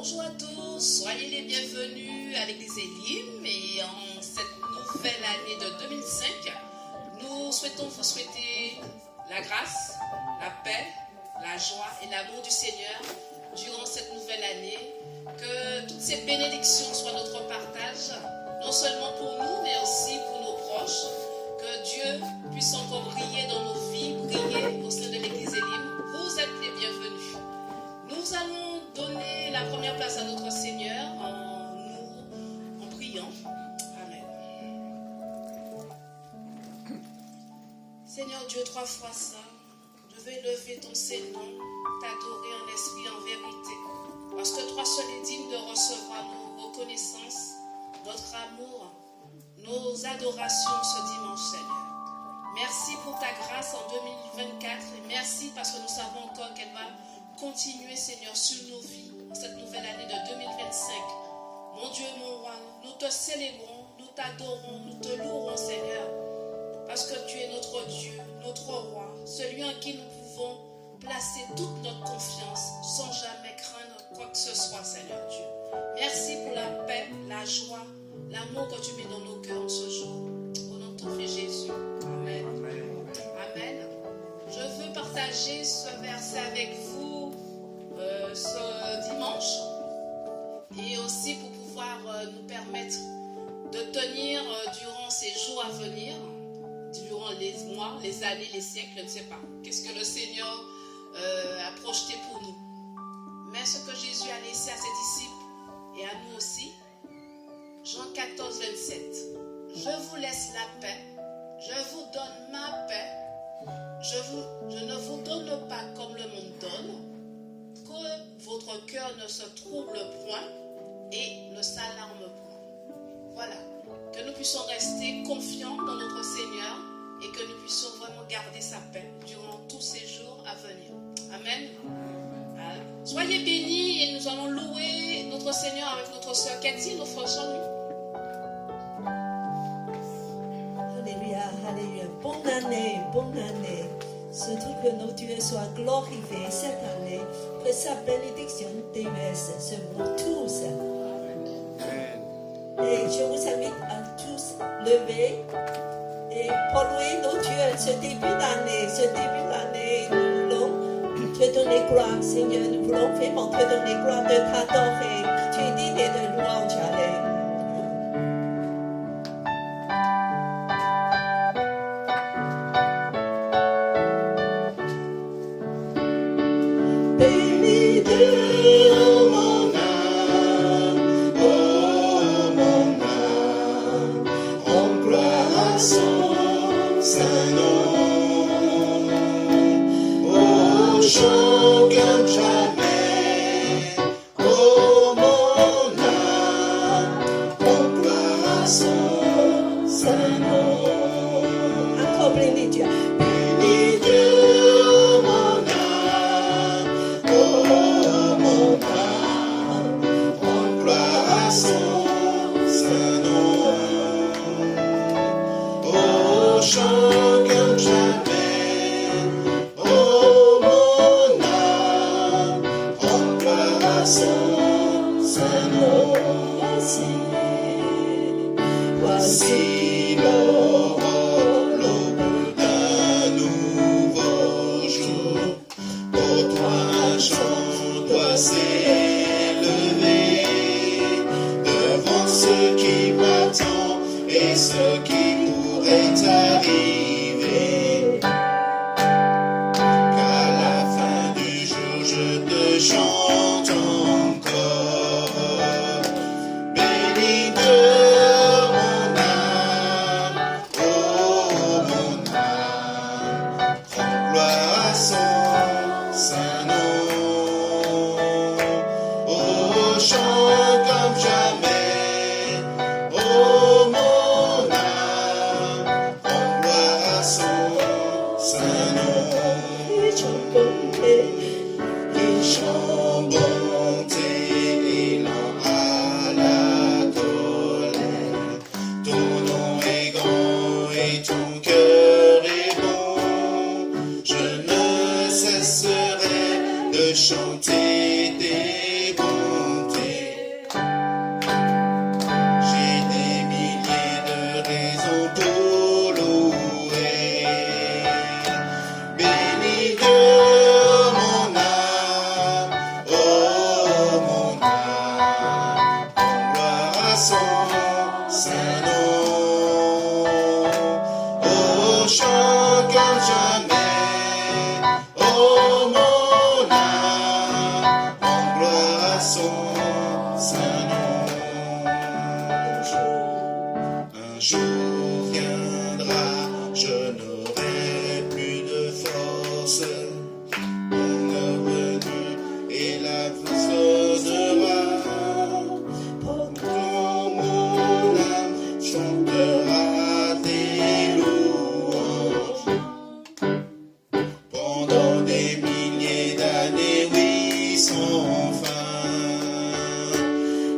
Bonjour à tous, soyez les bienvenus à l'église Elim et en cette nouvelle année de 2005, nous souhaitons vous souhaiter la grâce, la paix, la joie et l'amour du Seigneur durant cette nouvelle année. Que toutes ces bénédictions soient notre partage, non seulement pour nous mais aussi pour nos proches. Que Dieu puisse encore briller dans nos vies, briller au sein de l'église Elim. Vous êtes les bienvenus. Nous allons donner la première place à notre Seigneur en priant. Amen. Seigneur Dieu, trois fois saint, je vais élever ton Saint-Nom, t'adorer en esprit, en vérité, parce que toi seul es digne de recevoir nos reconnaissances, notre amour, nos adorations ce dimanche, Seigneur. Merci pour ta grâce en 2024 et merci parce que nous savons encore qu'elle va continuer, Seigneur, sur nos vies en cette nouvelle année de 2025. Mon Dieu, mon roi, nous te célébrons, nous t'adorons, nous te louerons, Seigneur, parce que tu es notre Dieu, notre roi, celui en qui nous pouvons placer toute notre confiance sans jamais craindre quoi que ce soit, Seigneur Dieu. Merci pour la paix, la joie, l'amour que tu mets dans nos cœurs en ce jour. Au nom de ton Fils Jésus. Amen. Amen. Je veux partager ce verset avec vous ce dimanche et aussi pour pouvoir nous permettre de tenir durant ces jours à venir, durant les mois, les années, les siècles, je ne sais pas. Qu'est-ce que le Seigneur a projeté pour nous. Mais ce que Jésus a laissé à ses disciples et à nous aussi, Jean 14, 27. Je vous laisse la paix, je vous donne ma paix, je ne vous donne pas comme le monde donne, que votre cœur ne se trouble point et ne s'alarme point. Voilà, que nous puissions rester confiants dans notre Seigneur et que nous puissions vraiment garder sa paix durant tous ces jours à venir. Amen. Soyez bénis et nous allons louer notre Seigneur avec notre sœur Cathy, notre frère Jean-Louis. Alléluia, alléluia. Bonne année, bonne année. Surtout que nos dieux soient glorifiés cette année. Que sa bénédiction déverse sur vous tous. Et je vous invite à tous lever et pour louer nos dieux ce début d'année, nous voulons te donner gloire, Seigneur. Nous voulons vraiment te donner gloire de t'adorer. Tu es digne de louange, Alléluia. Chanter des bontés. son saint nom. Un jour viendra, je n'aurai plus de force. Mon revenu et la sonnera. Pourtant mon âme chantera des louanges. Pendant des milliers d'années, oui, sans fin.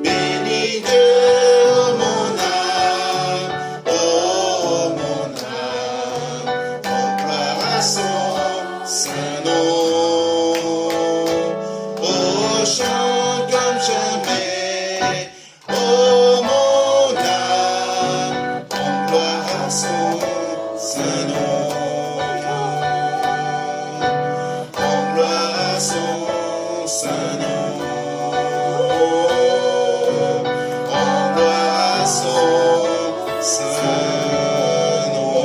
Béni Dieu, oh mon âme, emploiera son saint nom. Oh, chante comme jamais, oh mon âme, emploiera son saint nom. Emploiera son saint nom. Emploiera son saint nom.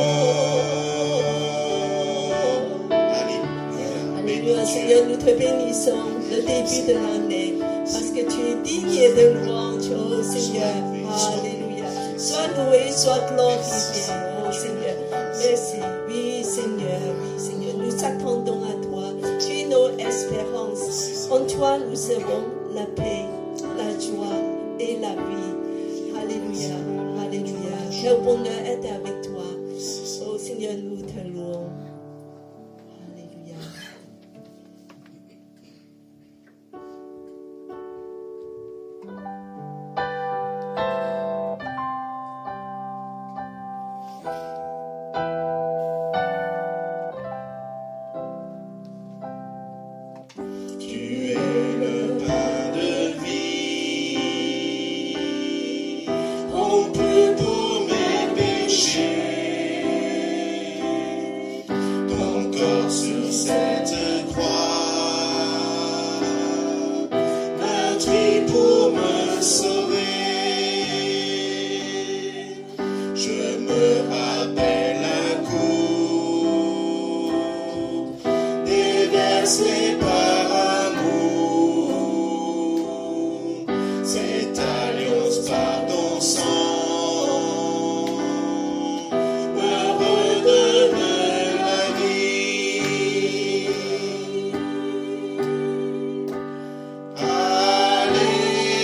Alléluia, Seigneur, nous te bénissons le début de l'année parce que tu es digne de louange, oh Seigneur. Alléluia. Sois loué, sois glorifié, oh Seigneur. Merci. Oui, Seigneur, nous attendons à toi. Tu es nos espérances. En toi, nous avons la paix, la joie et la vie. Alléluia, alléluia. Quel bonheur est avec toi. Oh Seigneur, nous te louons. Alléluia. Tu es le pain de vie, rompu pour mes péchés. Ton corps sur cette croix, meurtri pour me sauver. Je me rappelle un coup déversé par amour, cette alliance par ton sang me redonne la vie.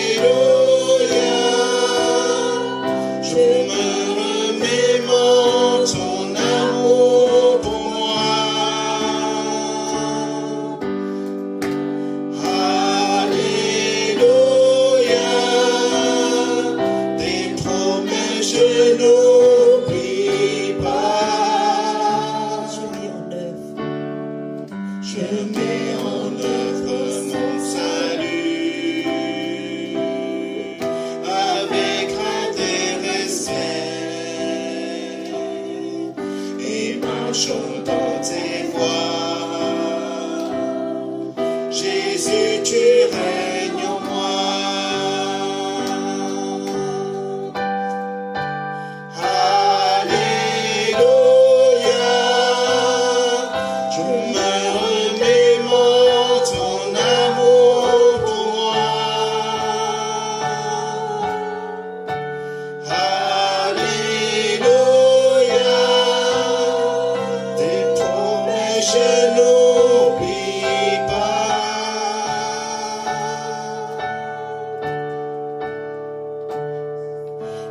Alléluia, je me remémore ton amour pour moi. Alléluia, tes promesses je n'oublie pas. Je mets en œuvre. Je mets en œuvre mon salut avec crainte et respect, et marchons dans tes voies. Jésus, tu règnes en moi. Alléluia, je me remémore ton amour pour moi. Alléluia, tes promesses je n'oublie pas.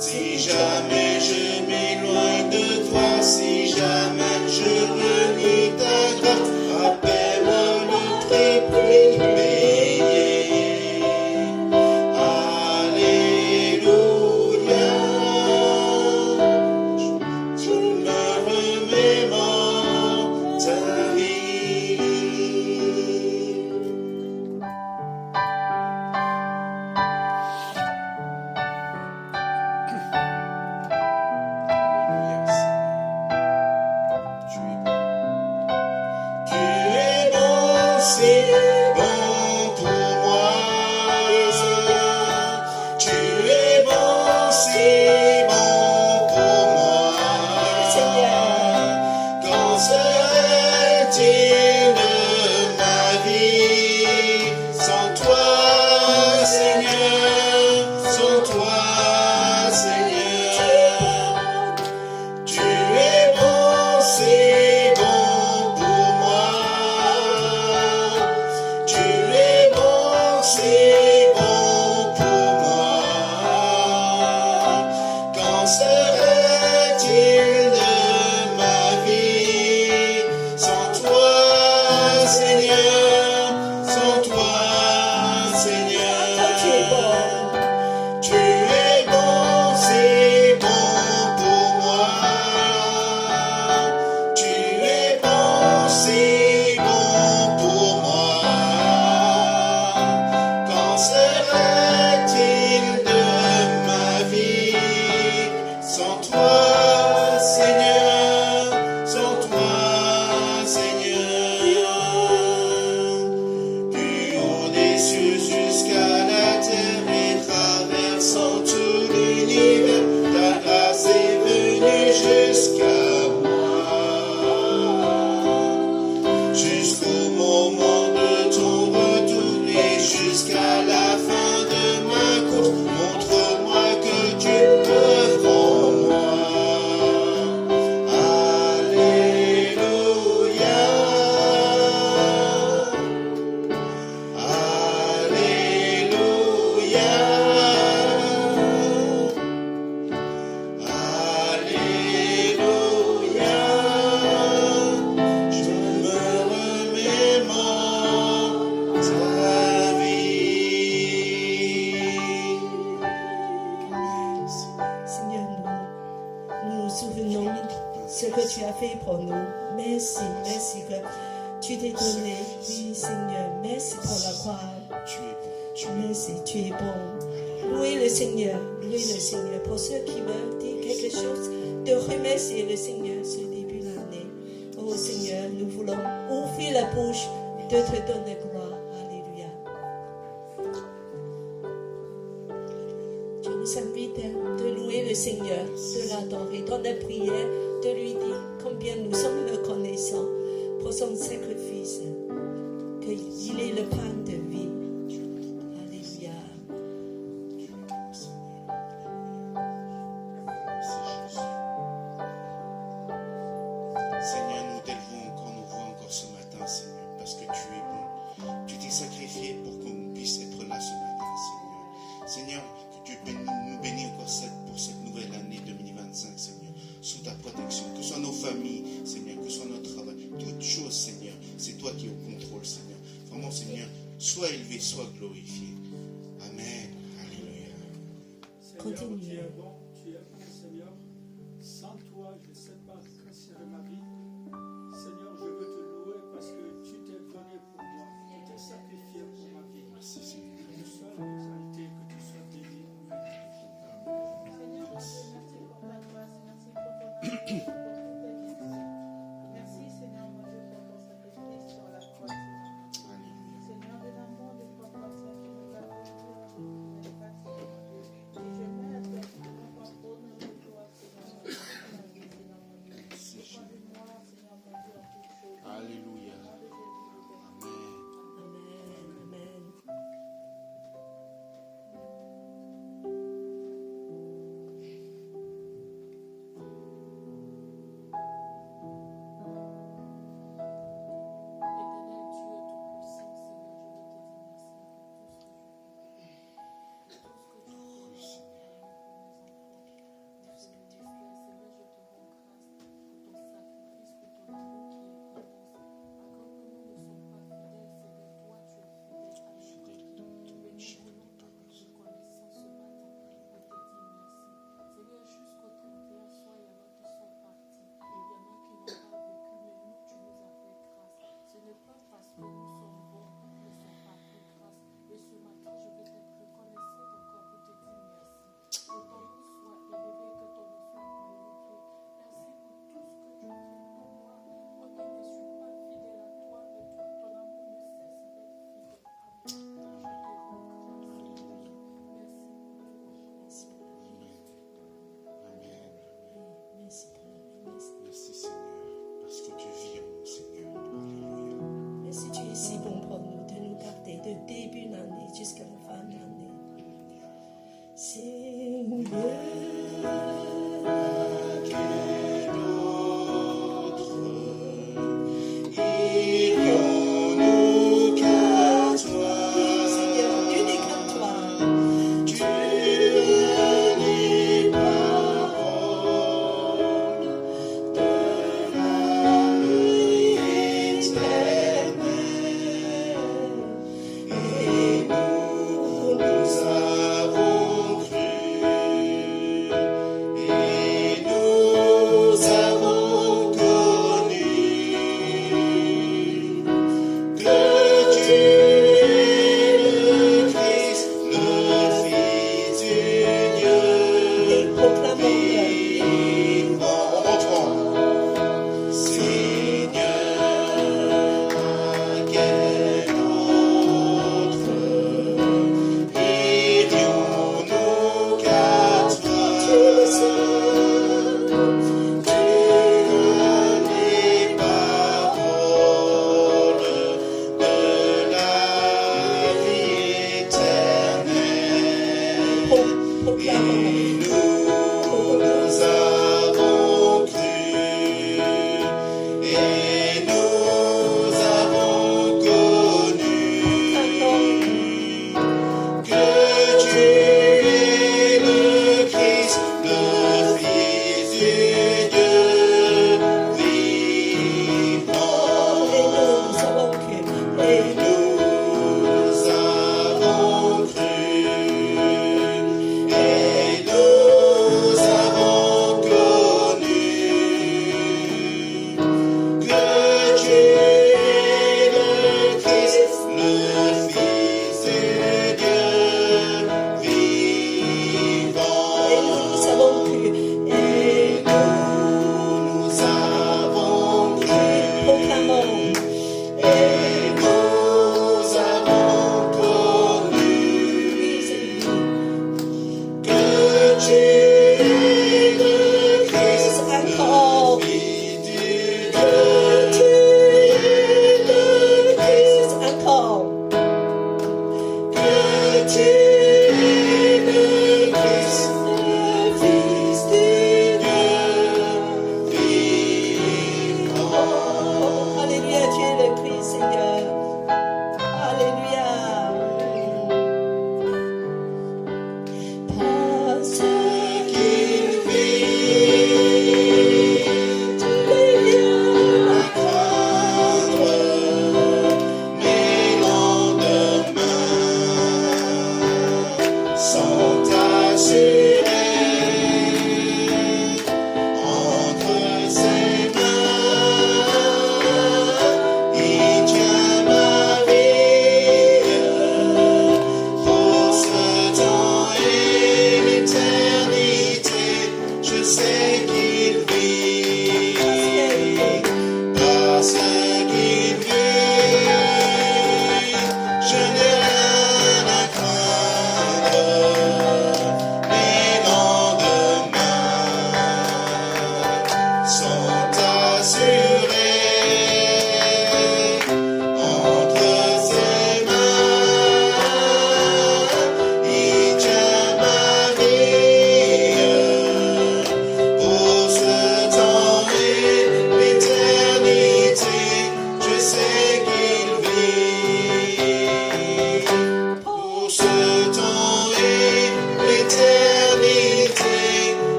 Si jamais je m'éloigne de toi, si jamais je renie ta grâce, appelle le prix payé. Alléluia, je me remémore ta vie. Tu es bon, si bon pour moi. Tu es bon, si bon pour moi. Qu'en serait-il de ma vie sans toi, que tu as fait pour nous. Merci, merci que tu t'es donné. Oui, Seigneur, merci pour la croix. Merci, tu es bon. Louez le Seigneur, pour ceux qui veulent dire quelque chose, de remercier le Seigneur ce début d'année. Oh Seigneur, nous voulons ouvrir la bouche de te donner gloire. Alléluia. Je vous invite de louer le Seigneur, de l'adorer, dans la prière, de lui dire combien nous sommes reconnaissants pour son sacrifice, qu'il est le pain de vie. Alléluia. Seigneur, nous t'élevons encore, nous voix encore ce matin, Seigneur, parce que tu es bon. Tu t'es sacrifié pour qu'on puisse être là ce matin, Seigneur. Seigneur, que tu nous bénis encore pour cette nouvelle année 2025, Seigneur, sous ta protection, que ce soit nos familles, Seigneur, que ce soit notre travail, toute chose, Seigneur, c'est toi qui es au contrôle, Seigneur. Vraiment, Seigneur, sois élevé, sois glorifié. Amen. Alléluia. Continue. Tu es bon, Seigneur. Sans toi, je ne sais pas que serait ma vie. Seigneur, je veux te louer parce que tu t'es donné pour moi. Tu t'es sacrifié pour ma vie. Merci, Seigneur. Que tu sois exalté, que tu sois béni. Seigneur, merci pour ta grâce, merci pour ton amour, pour toutes tes guérisons. Merci, Seigneur mon Dieu, pour ton sacrifice sur la croix. Seigneur de l'amour, de ton passage, de ta bonté, de ta grâce, et je mets à toi tout mon contrôle, de toi, Seigneur mon Dieu, Seigneur mon Dieu.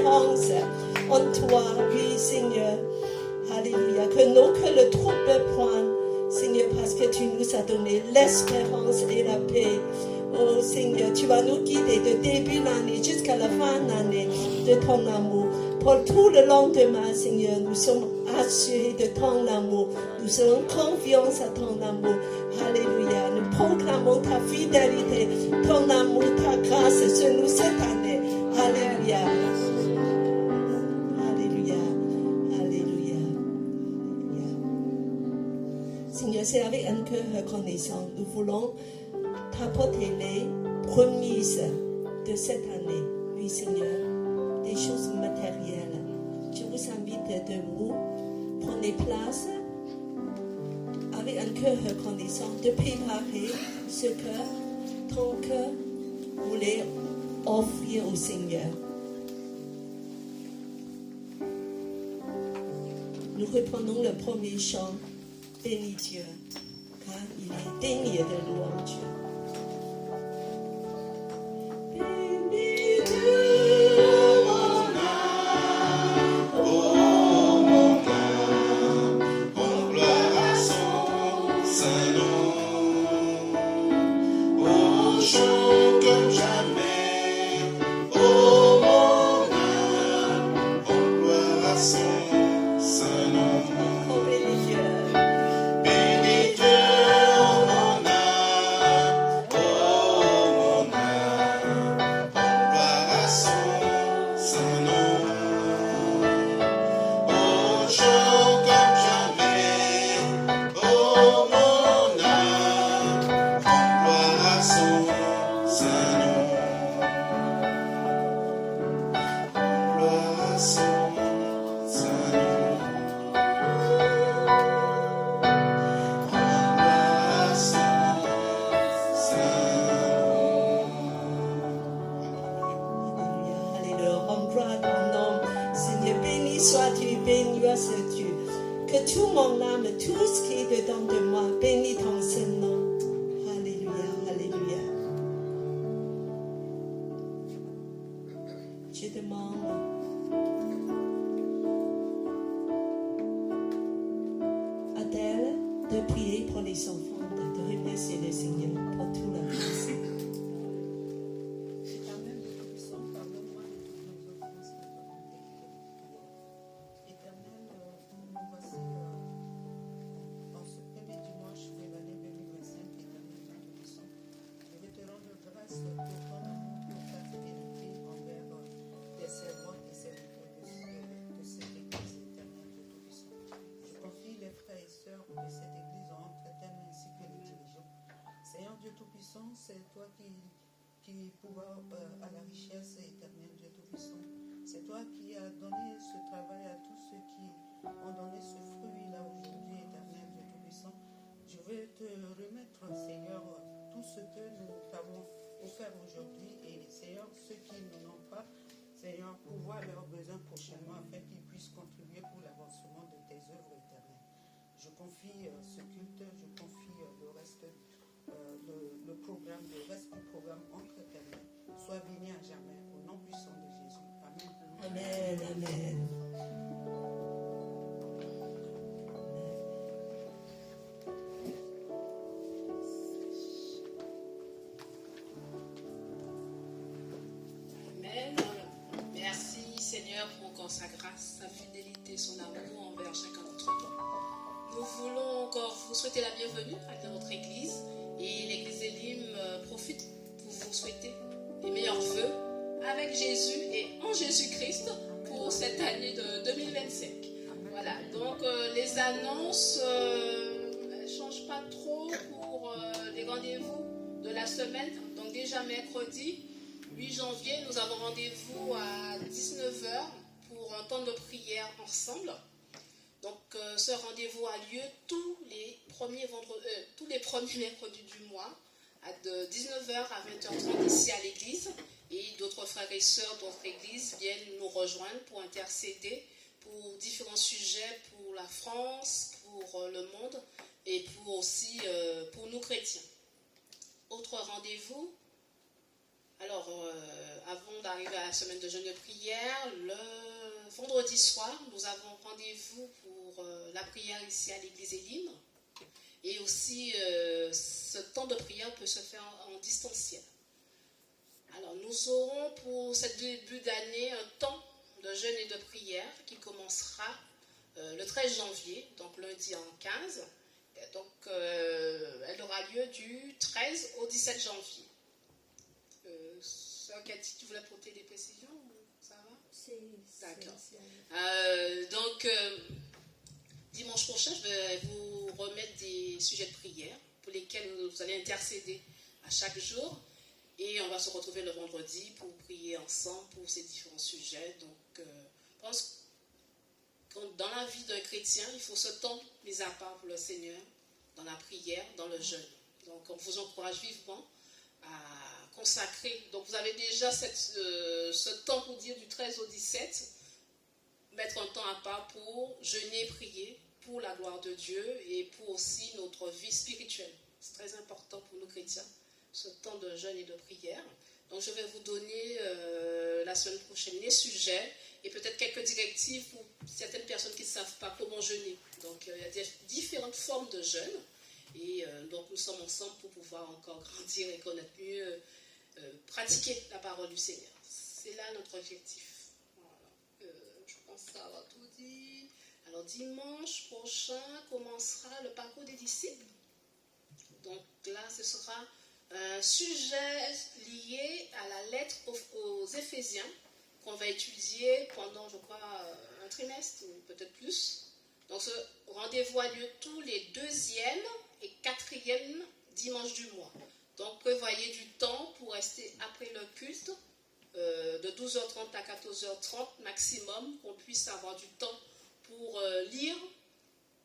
l'espérance en toi, oui, Seigneur. Alléluia. Que nos cœurs le trouble point, Seigneur, parce que tu nous as donné l'espérance et la paix. Oh Seigneur, tu vas nous guider de début d'année jusqu'à la fin de l'année de ton amour. Pour tout le lendemain, Seigneur, nous sommes assurés de ton amour. Nous avons confiance à ton amour. Alléluia. Nous proclamons ta fidélité, ton amour, ta grâce sur nous cette année. Alléluia. Alléluia. Alléluia. Alléluia. Seigneur, c'est avec un cœur reconnaissant. Nous voulons t'apporter les promesses de cette année. Oui, Seigneur, des choses matérielles. Je vous invite debout, prenez place avec un cœur reconnaissant, de préparer ce que ton cœur voulait offrir au Seigneur. Nous reprenons le premier chant, bénis Dieu, car il est digne de louange. Bénis Dieu, mon âme, oh mon âme, On gloire à son saint nom. Au chant comme jamais. Oh mon âme, on gloire à son saint nom. oh bénis Dieu. Bénis Dieu, oh mon âme, oh mon âme, on gloire à son saint nom. Au chant comme jamais, oh mon âme, on gloire à son saint nom. On gloire à son saint nom. Alléluia, alléluia. On gloire ton nom. Seigneur, béni sois-tu, béni sois-tu. Que tout mon âme, tout ce qui est dedans de moi, bénis ton saint nom. Alléluia, alléluia. Je demande à Adèle de prier pour les enfants, de remercier le Seigneur pour tout la grâce. Éternel, de Tout-Puissant, pardonne-moi de toutes nos offenses et de ton Éternel, nous voici en ce premier dimanche de l'année 2025, Éternel, de Tout-Puissant. Je veux te rendre grâce pour ton amour, pour ta fidélité envers tes servants et serviteurs de cette église, Éternel, de Tout-Puissant. Je confie les frères et sœurs de cette église entre tes mains ainsi que les dirigeants. Seigneur Dieu Tout-Puissant, c'est toi qui pouvoir à la richesse éternelle, Dieu Tout-Puissant. C'est toi qui as donné ce travail à tous ceux qui ont donné ce fruit-là aujourd'hui, éternel, Dieu Tout-Puissant. Je veux te remettre, Seigneur, tout ce que nous t'avons offert aujourd'hui et, Seigneur, ceux qui n'en ont pas, Seigneur, pouvoir leurs besoins prochainement afin qu'ils puissent contribuer pour l'avancement de tes œuvres éternelles. Je confie ce culte, je confie le reste le programme, le reste du programme entre tes mains. Sois béni à jamais, au nom puissant de Jésus. Amen. Amen, amen. Amen. Merci Seigneur pour sa grâce, sa fidélité, son amour envers chacun d'entre nous. Nous voulons encore vous souhaiter la bienvenue à notre église et l'église Elim profite pour vous souhaiter les meilleurs vœux avec Jésus et en Jésus-Christ pour cette année de 2025. Voilà, donc les annonces ne changent pas trop pour les rendez-vous de la semaine. Donc déjà mercredi 8 janvier, nous avons rendez-vous à 19h pour un temps de prière ensemble. Donc ce rendez-vous a lieu tous les premiers mercredis du mois, de 19h à 20h30 ici à l'église. Et d'autres frères et sœurs d'autres églises viennent nous rejoindre pour intercéder pour différents sujets, pour la France, pour le monde et pour aussi pour nous chrétiens. Autre rendez-vous Alors, avant d'arriver à la semaine de jeûne de prière, le vendredi soir, nous avons rendez-vous pour la prière ici à l'église Elim. Et aussi, ce temps de prière peut se faire en distanciel. Alors, nous aurons pour ce début d'année un temps de jeûne et de prière qui commencera le 13 janvier, donc lundi en 15. Donc, elle aura lieu du 13 au 17 janvier. Sœur Cathy, tu voulais apporter des précisions? Ça va? D'accord. Donc, dimanche prochain, je vais vous remettre des sujets de prière pour lesquels vous allez intercéder à chaque jour. Et on va se retrouver le vendredi pour prier ensemble pour ces différents sujets. Donc, je pense que dans la vie d'un chrétien, il faut ce temps mis à part pour le Seigneur, dans la prière, dans le jeûne. Donc, on vous encourage vivement à consacrer. Donc, vous avez déjà ce temps pour dire du 13 au 17, mettre un temps à part pour jeûner et prier pour la gloire de Dieu et pour aussi notre vie spirituelle. C'est très important pour nous chrétiens, ce temps de jeûne et de prière. Donc, je vais vous donner la semaine prochaine les sujets et peut-être quelques directives pour certaines personnes qui ne savent pas comment jeûner. Donc, il y a différentes formes de jeûne. Et donc, nous sommes ensemble pour pouvoir encore grandir et connaître mieux, pratiquer la parole du Seigneur. C'est là notre objectif. Voilà. Je pense avoir tout dit. Alors, dimanche prochain commencera le parcours des disciples. Donc là, ce sera un sujet lié à la lettre aux Éphésiens qu'on va étudier pendant, je crois, un trimestre ou peut-être plus. Donc ce rendez-vous a lieu tous les 2e et 4e dimanches du mois. Donc prévoyez du temps pour rester après le culte, de 12h30 à 14h30 maximum, qu'on puisse avoir du temps pour lire,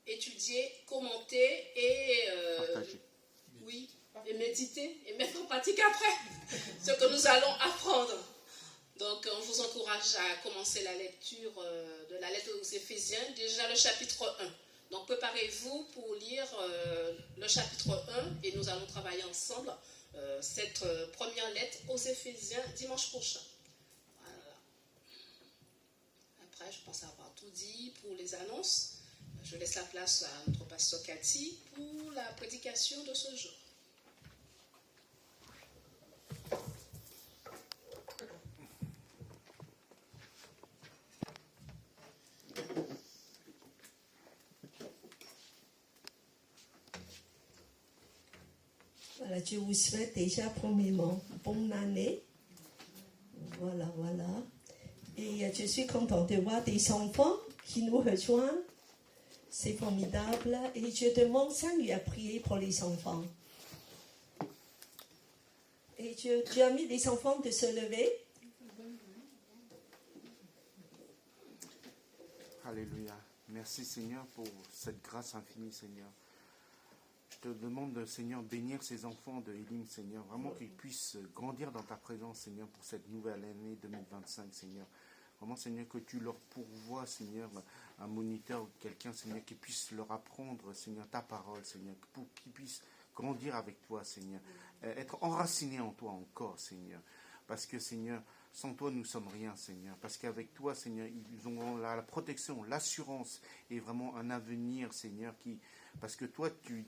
étudier, commenter et oui, et méditer et mettre en pratique après ce que nous allons apprendre. Donc, on vous encourage à commencer la lecture de la lettre aux Éphésiens, déjà le chapitre 1. Donc, préparez-vous pour lire le chapitre 1 et nous allons travailler ensemble cette première lettre aux Éphésiens dimanche prochain. Voilà. Après, je pense avoir tout dit pour les annonces. Je laisse la place à notre pasteur Cathy pour la prédication de ce jour. Voilà, je vous souhaite déjà premièrement bonne année. Voilà. Et je suis contente de voir des enfants qui nous rejoignent. C'est formidable. Et je demande Samuel à prier pour les enfants. Et tu as mis les enfants de se lever. Alléluia. Merci Seigneur pour cette grâce infinie, Seigneur. Je te demande, Seigneur, bénir ces enfants de Elim, Seigneur. Vraiment qu'ils puissent grandir dans ta présence, Seigneur, pour cette nouvelle année 2025, Seigneur. Vraiment, Seigneur, que tu leur pourvoies, Seigneur, un moniteur ou quelqu'un, Seigneur, qui puisse leur apprendre, Seigneur, ta parole, Seigneur, pour qu'ils puissent grandir avec toi, Seigneur. Être enracinés en toi encore, Seigneur. Parce que, Seigneur, sans toi, nous ne sommes rien, Seigneur. Parce qu'avec toi, Seigneur, ils ont la protection, l'assurance et vraiment un avenir, Seigneur, parce que toi, tu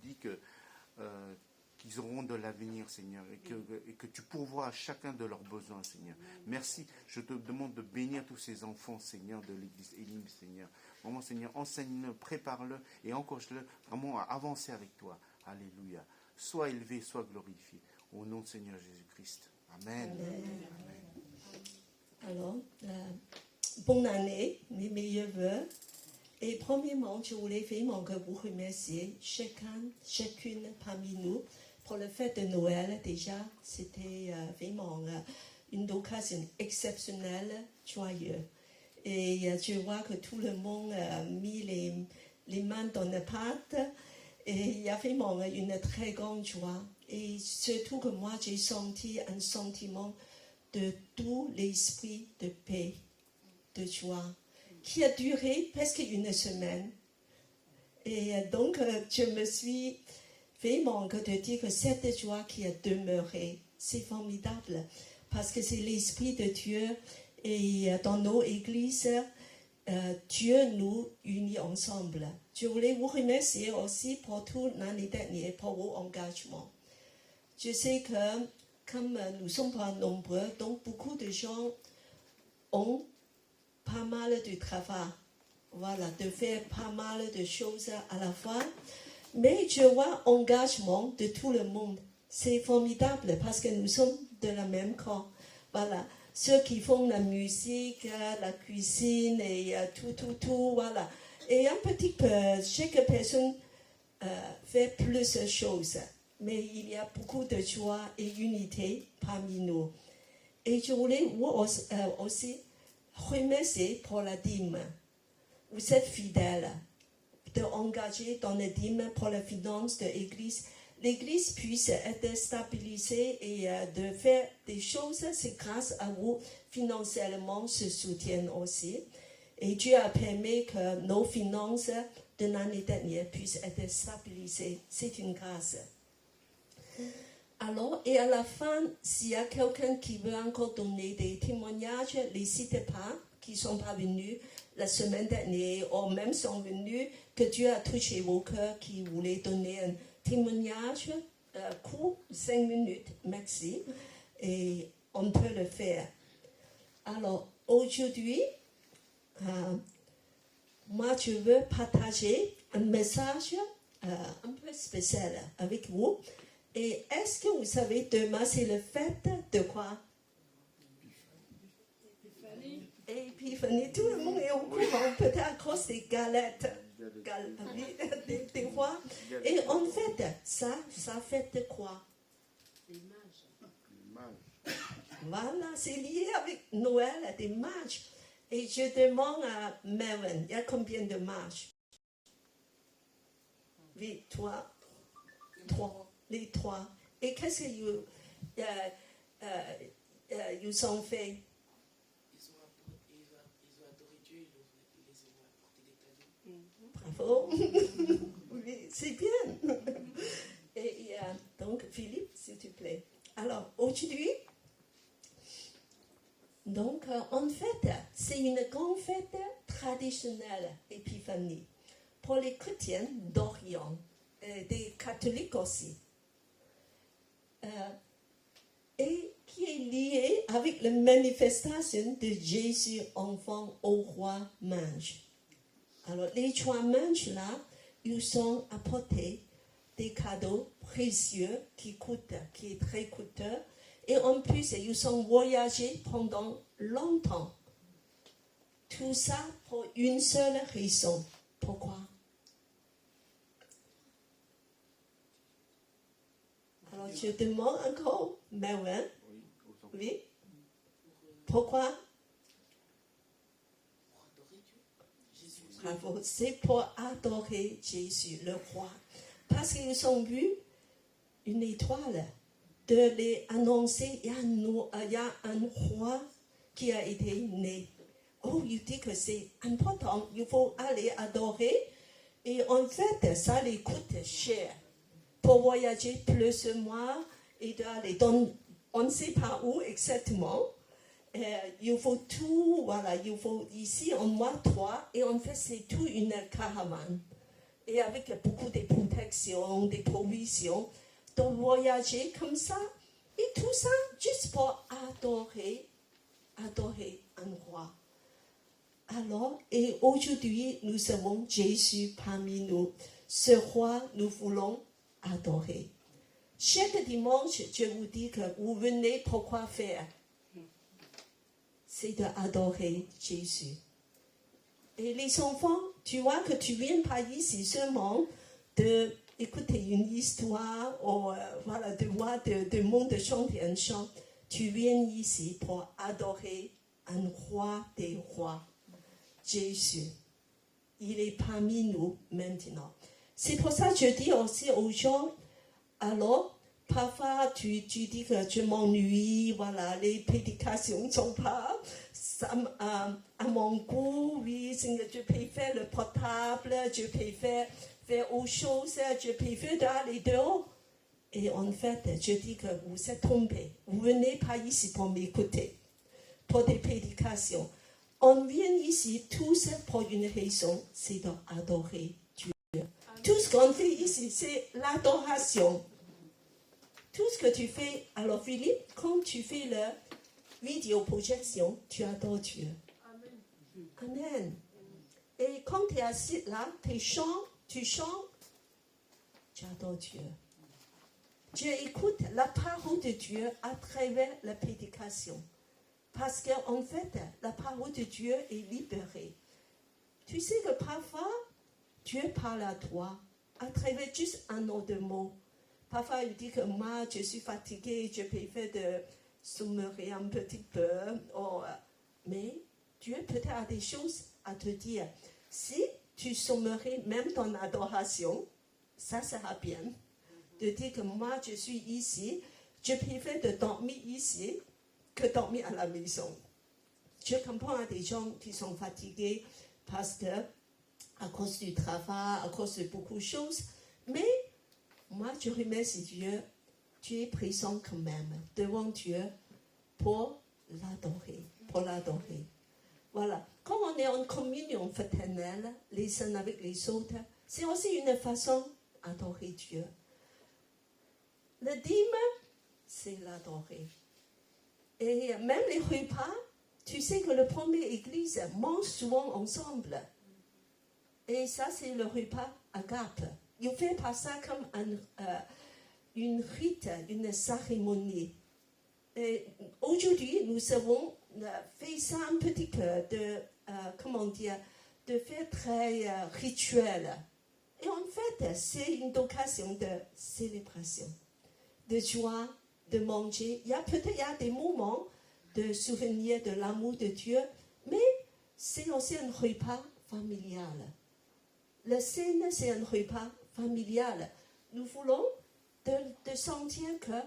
dis qu'ils auront de l'avenir, Seigneur, et que tu pourvois à chacun de leurs besoins, Seigneur. Merci. Je te demande de bénir tous ces enfants, Seigneur, de l'église Elim, Seigneur. Vraiment, Seigneur, enseigne-le, prépare-le et encourage-le vraiment à avancer avec toi. Alléluia. Sois élevé, sois glorifié. Au nom de Seigneur Jésus-Christ. Amen. Alors, bonne année, mes meilleurs vœux. Et premièrement, je voulais vraiment que vous remerciez chacune parmi nous pour le fête de Noël. Déjà, c'était vraiment une occasion exceptionnelle, joyeuse. Et je vois que tout le monde a mis les mains dans la pâte. Et il y a vraiment une très grande joie. Et surtout que moi, j'ai senti un sentiment de tout l'esprit de paix, de joie, qui a duré presque une semaine. Et donc, je me suis vraiment de dire que cette joie qui a demeuré, c'est formidable parce que c'est l'Esprit de Dieu et dans nos églises, Dieu nous unit ensemble. Je voulais vous remercier aussi pour tout l'année dernière, pour vos engagements. Je sais que comme nous ne sommes pas nombreux, donc beaucoup de gens ont pas mal de travail. Voilà, de faire pas mal de choses à la fois. Mais je vois l'engagement de tout le monde. C'est formidable parce que nous sommes de la même corps. Voilà, ceux qui font la musique, la cuisine et tout, voilà. Et un petit peu, chaque personne fait plus de choses. Mais il y a beaucoup de joie et unité parmi nous. Et je voulais vous aussi remercier pour la dîme. Vous êtes fidèles d'engager dans la dîme pour la finance de l'Église. L'Église puisse être stabilisée et de faire des choses, c'est grâce à vous financièrement se soutiennent aussi. Et Dieu a permis que nos finances de l'année dernière puissent être stabilisées. C'est une grâce. Alors, et à la fin, s'il y a quelqu'un qui veut encore donner des témoignages, n'hésitez pas, qui ne sont pas venus la semaine dernière, ou même sont venus, que Dieu a touché vos cœurs, qui voulaient donner un témoignage court, 5 minutes, merci, et on peut le faire. Alors, aujourd'hui, moi, je veux partager un message un peu spécial avec vous. Et est-ce que vous savez, demain, c'est le fête de quoi? Épiphanie. Tout le monde est au courant, peut-être à cause des galettes, des rois. Et en fait, ça fête de quoi? Des mages. Voilà, c'est lié avec Noël, des mages. Et je demande à Melvin, il y a combien de mages? Oui, trois. Les trois. Et qu'est-ce qu'ils ont fait? Ils ont adoré Dieu, ils les ont apporté des cadeaux. Bravo. Oui, c'est bien. Et donc, Philippe, s'il te plaît. Alors, aujourd'hui, donc, en fait, c'est une grande fête traditionnelle, Épiphanie, pour les chrétiens d'Orient, des catholiques aussi. Et qui est lié avec la manifestation de Jésus enfant au roi mange. Alors, les 3 manges là, ils ont apporté des cadeaux précieux qui est très coûteux. Et en plus, ils ont voyagé pendant longtemps. Tout ça pour une seule raison. Pourquoi? Alors, je demande encore, Melvin. Oui. Pourquoi? Pour adorer Dieu. Jésus. Bravo. C'est pour adorer Jésus, le roi. Parce qu'ils ont vu une étoile de les annoncer, il y a un roi qui a été né. Oh, il dit que c'est important, il faut aller adorer. Et en fait, ça les coûte cher. Pour voyager plusieurs mois et d'aller dans, on ne sait pas où exactement. Il faut tout, voilà, il faut ici en mois 3 et en fait c'est tout une caravane. Et avec beaucoup de protections, des provisions, de voyager comme ça. Et tout ça juste pour adorer un roi. Alors, et aujourd'hui, nous avons Jésus parmi nous. Ce roi, nous voulons adorer. Chaque dimanche, je vous dis que vous venez pour quoi faire? C'est d'adorer Jésus. Et les enfants, tu vois que tu viens pas ici seulement d'écouter une histoire ou voilà, de voir le monde chanter un chant. Tu viens ici pour adorer un roi des rois, Jésus. Il est parmi nous maintenant. C'est pour ça que je dis aussi aux gens, alors, parfois tu dis que je m'ennuie, voilà, les prédications ne sont pas à mon goût, oui, je préfère le portable, je préfère faire autre chose, je préfère d'aller dehors. Et en fait, je dis que vous êtes trompés. Vous venez pas ici pour m'écouter, pour des prédications. On vient ici tous pour une raison, c'est d'adorer Dieu. Tout ce qu'on fait ici, c'est l'adoration. Tout ce que tu fais, alors Philippe, quand tu fais la vidéo-projection, tu adores Dieu. Amen. Et quand tu es assis là, tu chantes, tu adores Dieu. Tu écoutes la parole de Dieu à travers la prédication. Parce qu'en fait, la parole de Dieu est libérée. Tu sais que parfois, Dieu parle à toi à travers juste un autre mot. Parfois, il dit que moi, je suis fatiguée, je préfère de sommeiller un petit peu. Mais Dieu peut-être a des choses à te dire. Si tu sommerais même ton adoration, ça sera bien. De dire que moi, je suis ici, je préfère de dormir ici que dormir à la maison. Je comprends à des gens qui sont fatigués parce que à cause du travail, à cause de beaucoup de choses. Mais moi, je remercie Dieu. Tu es présent quand même devant Dieu pour l'adorer. Voilà. Quand on est en communion fraternelle, les uns avec les autres, c'est aussi une façon d'adorer Dieu. Le dîme, c'est l'adorer. Et même les repas, tu sais que le premier église mange souvent ensemble. Et ça, c'est le repas agape. Il ne fait pas ça comme une rite, une cérémonie. Et aujourd'hui, nous avons fait ça un petit peu de faire très rituel. Et en fait, c'est une occasion de célébration, de joie, de manger. Il y a des moments de souvenir de l'amour de Dieu, mais c'est aussi un repas familial. Le scène, c'est un repas familial. Nous voulons de sentir que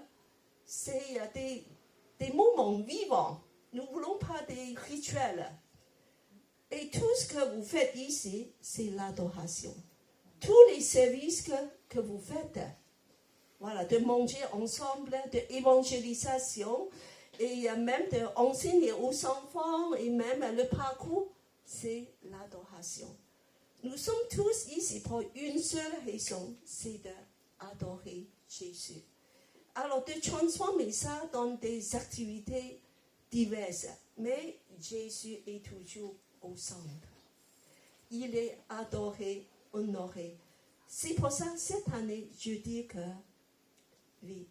c'est des moments vivants. Nous ne voulons pas des rituels. Et tout ce que vous faites ici, c'est l'adoration. Tous les services que vous faites, voilà, de manger ensemble, de évangélisation, et même d'enseigner aux enfants, et même le parcours, c'est l'adoration. Nous sommes tous ici pour une seule raison, c'est d'adorer Jésus. Alors, de transformer ça dans des activités diverses. Mais Jésus est toujours au centre. Il est adoré, honoré. C'est pour ça, cette année, je dis que, oui,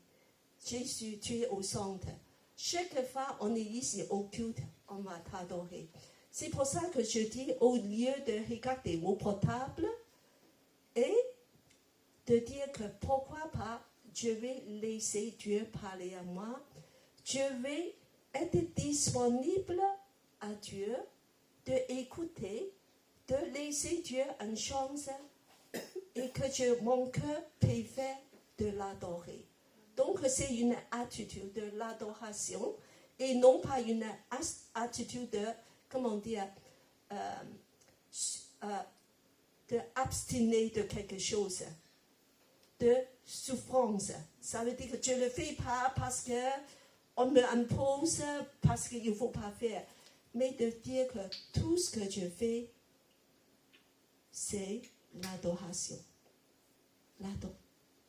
Jésus, tu es au centre. Chaque fois on est ici au culte, on va t'adorer. C'est pour ça que je dis, au lieu de regarder vos portables et de dire que pourquoi pas, je vais laisser Dieu parler à moi. Je vais être disponible à Dieu, d'écouter, de laisser Dieu une chance et que mon cœur préfère de l'adorer. Donc c'est une attitude de l'adoration et non pas une attitude de, de abstiner de quelque chose, de souffrance. Ça veut dire que je ne le fais pas parce qu'on me impose, parce qu'il ne faut pas faire. Mais de dire que tout ce que je fais, c'est l'adoration.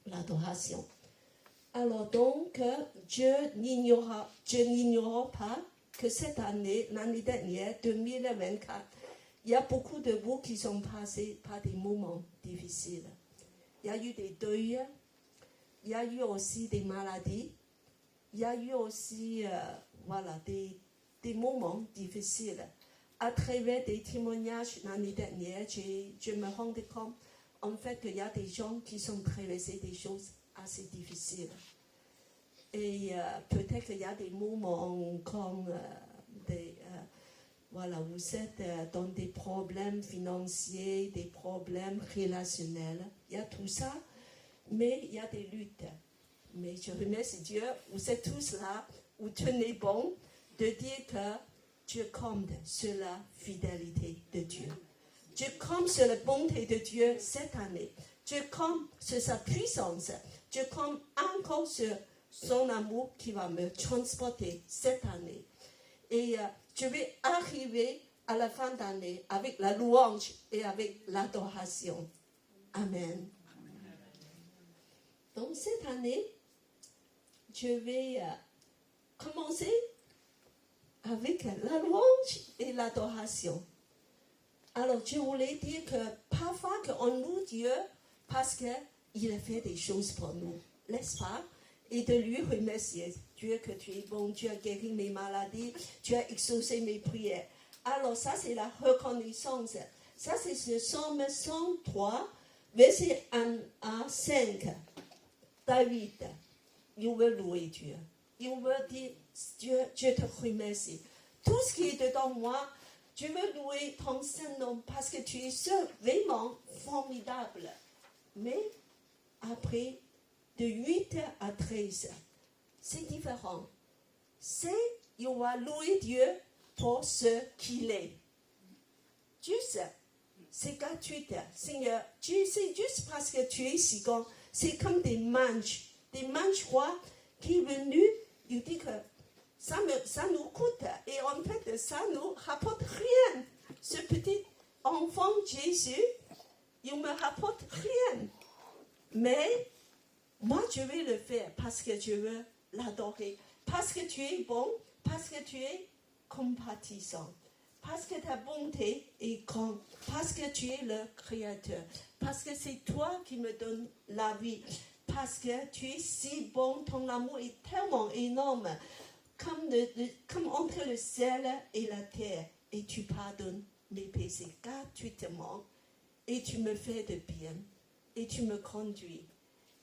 L'adoration. Alors donc, je n'ignore pas que cette année, l'année dernière, 2024, il y a beaucoup de vous qui sont passés par des moments difficiles. Il y a eu des deuils, il y a eu aussi des maladies, il y a eu aussi des moments difficiles. À travers des témoignages l'année dernière, je me rendais compte en fait qu'il y a des gens qui sont traversés des choses assez difficiles. Et peut-être qu'il y a des moments comme vous êtes dans des problèmes financiers, des problèmes relationnels. Il y a tout ça, mais il y a des luttes. Mais je remercie Dieu, vous êtes tous là, vous tenez bon de dire que Dieu compte sur la fidélité de Dieu. Dieu compte sur la bonté de Dieu cette année. Je compte sur sa puissance. Je compte encore sur son amour qui va me transporter cette année. Et je vais arriver à la fin d'année avec la louange et avec l'adoration. Amen. Donc cette année, je vais commencer avec la louange et l'adoration. Alors je voulais dire que parfois on loue Dieu parce qu'il a fait des choses pour nous, n'est-ce pas? Et de lui remercier. Dieu que tu es bon, tu as guéri mes maladies, tu as exaucé mes prières. Alors ça c'est la reconnaissance. Ça c'est le psaume 103, verset 1 à 5. David, il veut louer Dieu. Il veut dire, Dieu, je te remercie. Tout ce qui est dedans moi, je veux louer ton Saint-Nom parce que tu es vraiment formidable. Mais après, de 8 à 13, c'est différent. Il va louer Dieu pour ce qu'il est. Juste, c'est gratuit. Seigneur, c'est juste parce que tu es si grand. C'est comme des manches rois qui sont venus, il dit que ça nous coûte. Et en fait, ça ne nous rapporte rien. Ce petit enfant Jésus, il ne me rapporte rien. Mais moi, je vais le faire parce que je veux l'adorer. Parce que tu es bon, parce que tu es compatissant. Parce que ta bonté est grande. Parce que tu es le Créateur. Parce que c'est toi qui me donnes la vie. Parce que tu es si bon, ton amour est tellement énorme. Comme entre le ciel et la terre. Et tu pardonnes mes péchés gratuitement. Et tu me fais de bien. Et tu me conduis.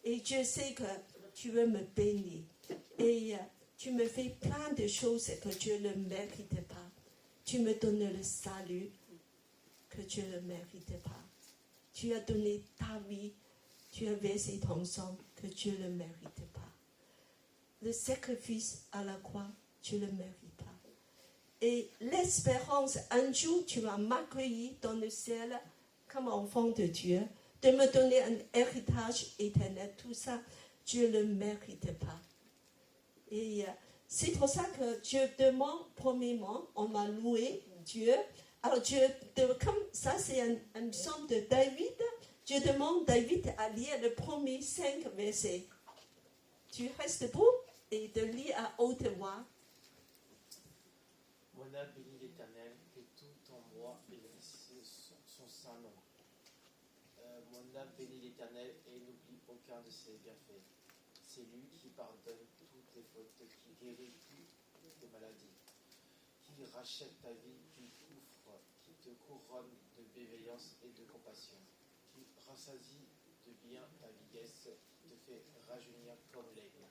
Et je sais que tu veux me bénir. Et tu me fais plein de choses que je ne mérite pas. Tu me donnes le salut que je ne mérite pas. Tu as donné ta vie. Tu as versé ton sang que je ne mérite pas. Le sacrifice à la croix, je ne le mérite pas. Et l'espérance, un jour, tu vas m'accueillir dans le ciel comme enfant de Dieu, de me donner un héritage éternel. Tout ça, je ne le mérite pas. Et c'est pour ça que je demande, premièrement, on m'a loué Dieu. Alors, comme ça, c'est un psaume de David. Je demande David à lire le premier 5 versets. Tu restes debout et de lire à haute voix. Mon âme bénit l'Éternel et tout en moi bénisse son saint nom. Mon âme bénit l'Éternel et n'oublie aucun de ses bienfaits. C'est lui qui pardonne toutes les fautes, qui guérit toutes les maladies, qui rachète ta vie du gouffre, qui te couronne de bienveillance et de compassion, qui rassasie de bien ta vieillesse, qui te fait rajeunir comme l'aigle.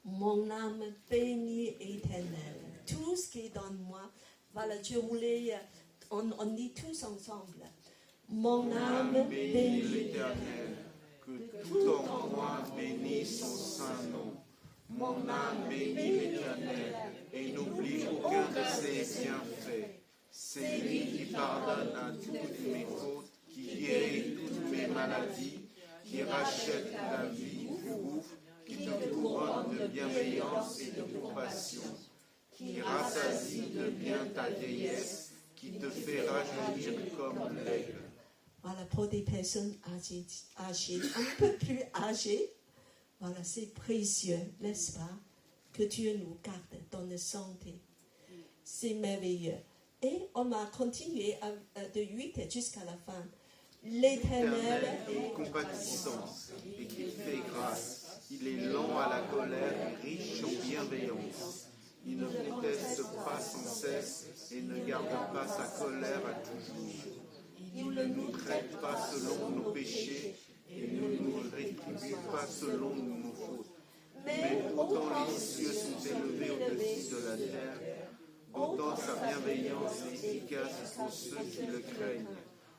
Mon âme bénit l'Éternel. Tout ce qui est dans moi, voilà, je voulais, on dit tous ensemble. Mon âme bénit l'Éternel. Que tout en moi bénisse son saint nom. Mon âme bénit l'Éternel et n'oublie aucun de ses bienfaits. C'est lui qui pardonne à toutes mes fautes, qui guérit toutes mes maladies, qui rachète la vie du gouffre, qui te couronne de bienveillance et de compassion, qui rassasie de bien ta vieillesse, qui te fait rajeunir comme l'aigle. Voilà, pour des personnes âgées, un peu plus âgées, voilà, c'est précieux, n'est-ce pas? Que Dieu nous garde dans la santé. C'est merveilleux. Et on va continuer de 8 jusqu'à la fin. L'Éternel est compatissant et qui fait grâce. Il est lent à la colère et riche en bienveillance. Il ne conteste pas sans cesse et ne garde pas sa colère à toujours. Il ne nous traite pas selon nos péchés et ne nous rétribue pas selon nos fautes. Mais autant les cieux sont élevés au-dessus de la terre, autant sa bienveillance est efficace pour ceux qui le craignent.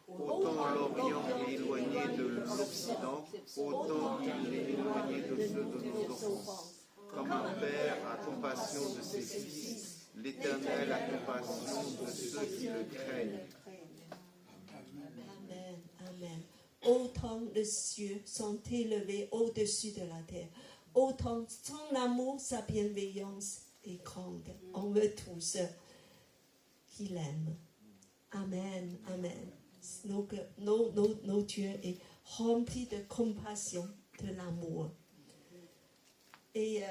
Autant l'Orient est éloigné de l'Occident, autant il est éloigné de ceux de nos enfants. Comme un père a compassion de ses fils, l'Éternel a compassion de ceux qui le craignent. Amen, amen. Autant autant les cieux sont élevés au-dessus de la terre, autant son amour, sa bienveillance est grande. On veut tous qu'il aime. Amen, amen. Nos Dieu est rempli de compassion, de l'amour. Et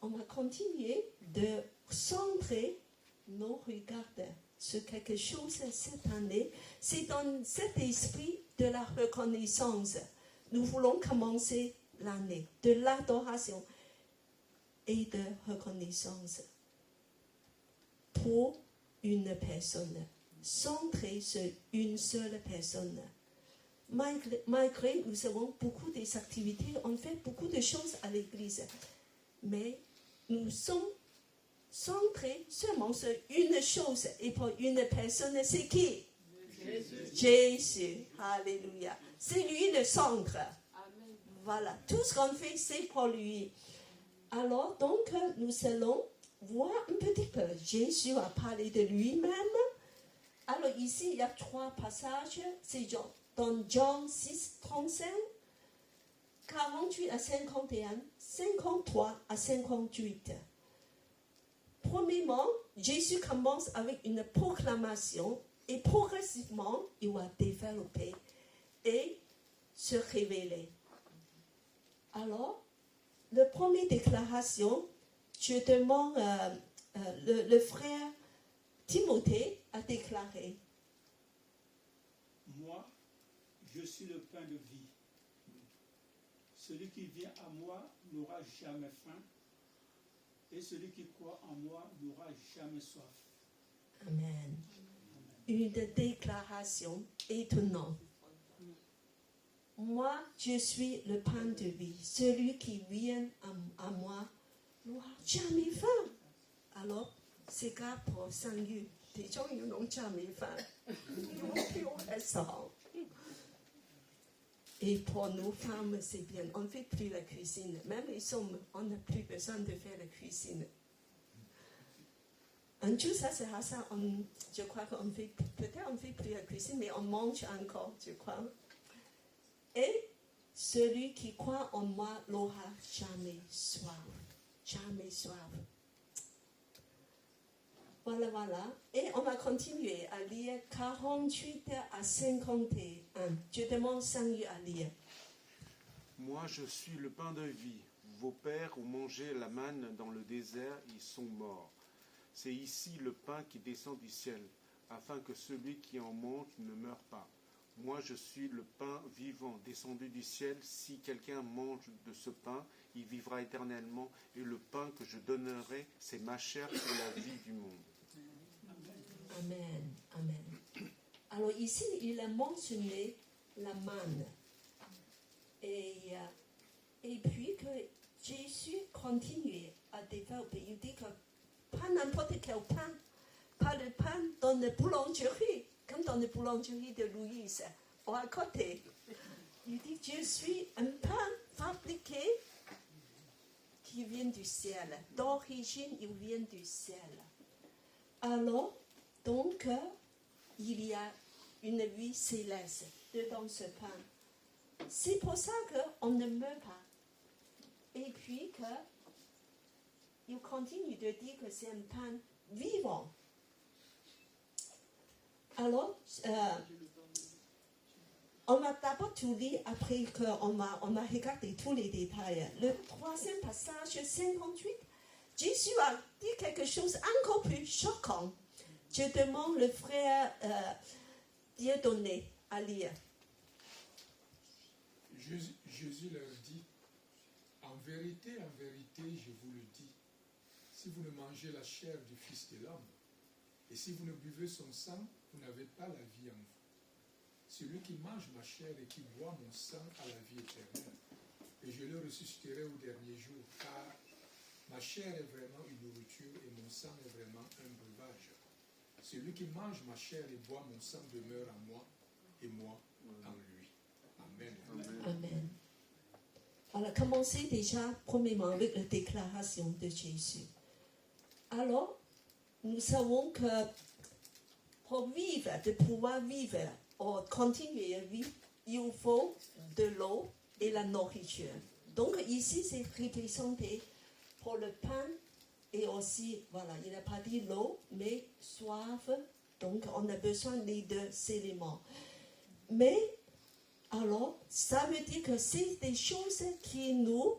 on va continuer de centrer nos regards sur quelque chose cette année. C'est dans cet esprit de la reconnaissance. Nous voulons commencer l'année de l'adoration et de reconnaissance pour une personne, centrée sur une seule personne. Malgré nous avons beaucoup des activités, on fait beaucoup de choses à l'église, mais nous sommes centrés seulement sur une chose, et pour une personne, c'est qui? Jésus. Alléluia. C'est lui le centre. Amen. Voilà, tout ce qu'on fait, c'est pour lui. Alors, donc, nous allons voir un petit peu. Jésus a parlé de lui-même. Alors, ici, il y a 3 passages. C'est dans Jean 6, 35, 48 à 51, 53 à 58. Premièrement, Jésus commence avec une proclamation et progressivement, il va développer et se révéler. Alors, la première déclaration, je demande, le frère Timothée a déclaré: Moi, je suis le pain de vie. Celui qui vient à moi n'aura jamais faim, et celui qui croit en moi n'aura jamais soif. Amen. Une déclaration étonnante. Moi, je suis le pain de vie. Celui qui vient à moi n'aura jamais faim. Alors, c'est cas pour Saint-Luc. Les gens, ils n'ont jamais faim. Ils n'ont plus au restaurant. Et pour nos femmes, c'est bien. On ne fait plus la cuisine. Même les hommes, on n'a plus besoin de faire la cuisine. Un jour, ça sera ça. Je crois qu'on fait, peut-être on ne fait plus la cuisine, mais on mange encore, je crois. Et celui qui croit en moi n'aura jamais soif. Jamais soif. Voilà. Et on va continuer à lire 48 à 51. Je demande Saint-Luc à lire. Moi, je suis le pain de vie. Vos pères ont mangé la manne dans le désert, ils sont morts. C'est ici le pain qui descend du ciel, afin que celui qui en mange ne meure pas. Moi, je suis le pain vivant, descendu du ciel. Si quelqu'un mange de ce pain, il vivra éternellement. Et le pain que je donnerai, c'est ma chair pour la vie du monde. Amen, amen. Alors ici, il a mentionné la manne. Et puis que Jésus continuait à développer. Il dit que pas n'importe quel pain, pas le pain dans la boulangerie, comme dans la boulangerie de Louise, ou à côté. Il dit, je suis un pain fabriqué qui vient du ciel. D'origine, il vient du ciel. Alors, donc, il y a une vie céleste dedans ce pain. C'est pour ça qu'on ne meurt pas. Et puis il continue de dire que c'est un pain vivant. Alors, on va d'abord tout lire, après qu'on va regarder tous les détails. Le troisième passage, 58, Jésus a dit quelque chose encore plus choquant. Je demande le frère Dieudonné à lire. Jésus leur dit, en vérité, je vous le dis, si vous ne mangez la chair du Fils de l'homme, et si vous ne buvez son sang, vous n'avez pas la vie en vous. Celui qui mange ma chair et qui boit mon sang a la vie éternelle, et je le ressusciterai au dernier jour, car ma chair est vraiment une nourriture et mon sang est vraiment un breuvage. Celui qui mange ma chair et boit mon sang demeure en moi, et moi en lui. Amen. Amen. Alors, commencez déjà, premièrement, avec la déclaration de Jésus. Alors, nous savons que pour vivre, de pouvoir vivre, ou continuer à vivre, il faut de l'eau et la nourriture. Donc ici, c'est représenté pour le pain et aussi, voilà, il n'a pas dit l'eau, mais soif. Donc on a besoin des deux éléments. Mais alors, ça veut dire que c'est des choses qui nous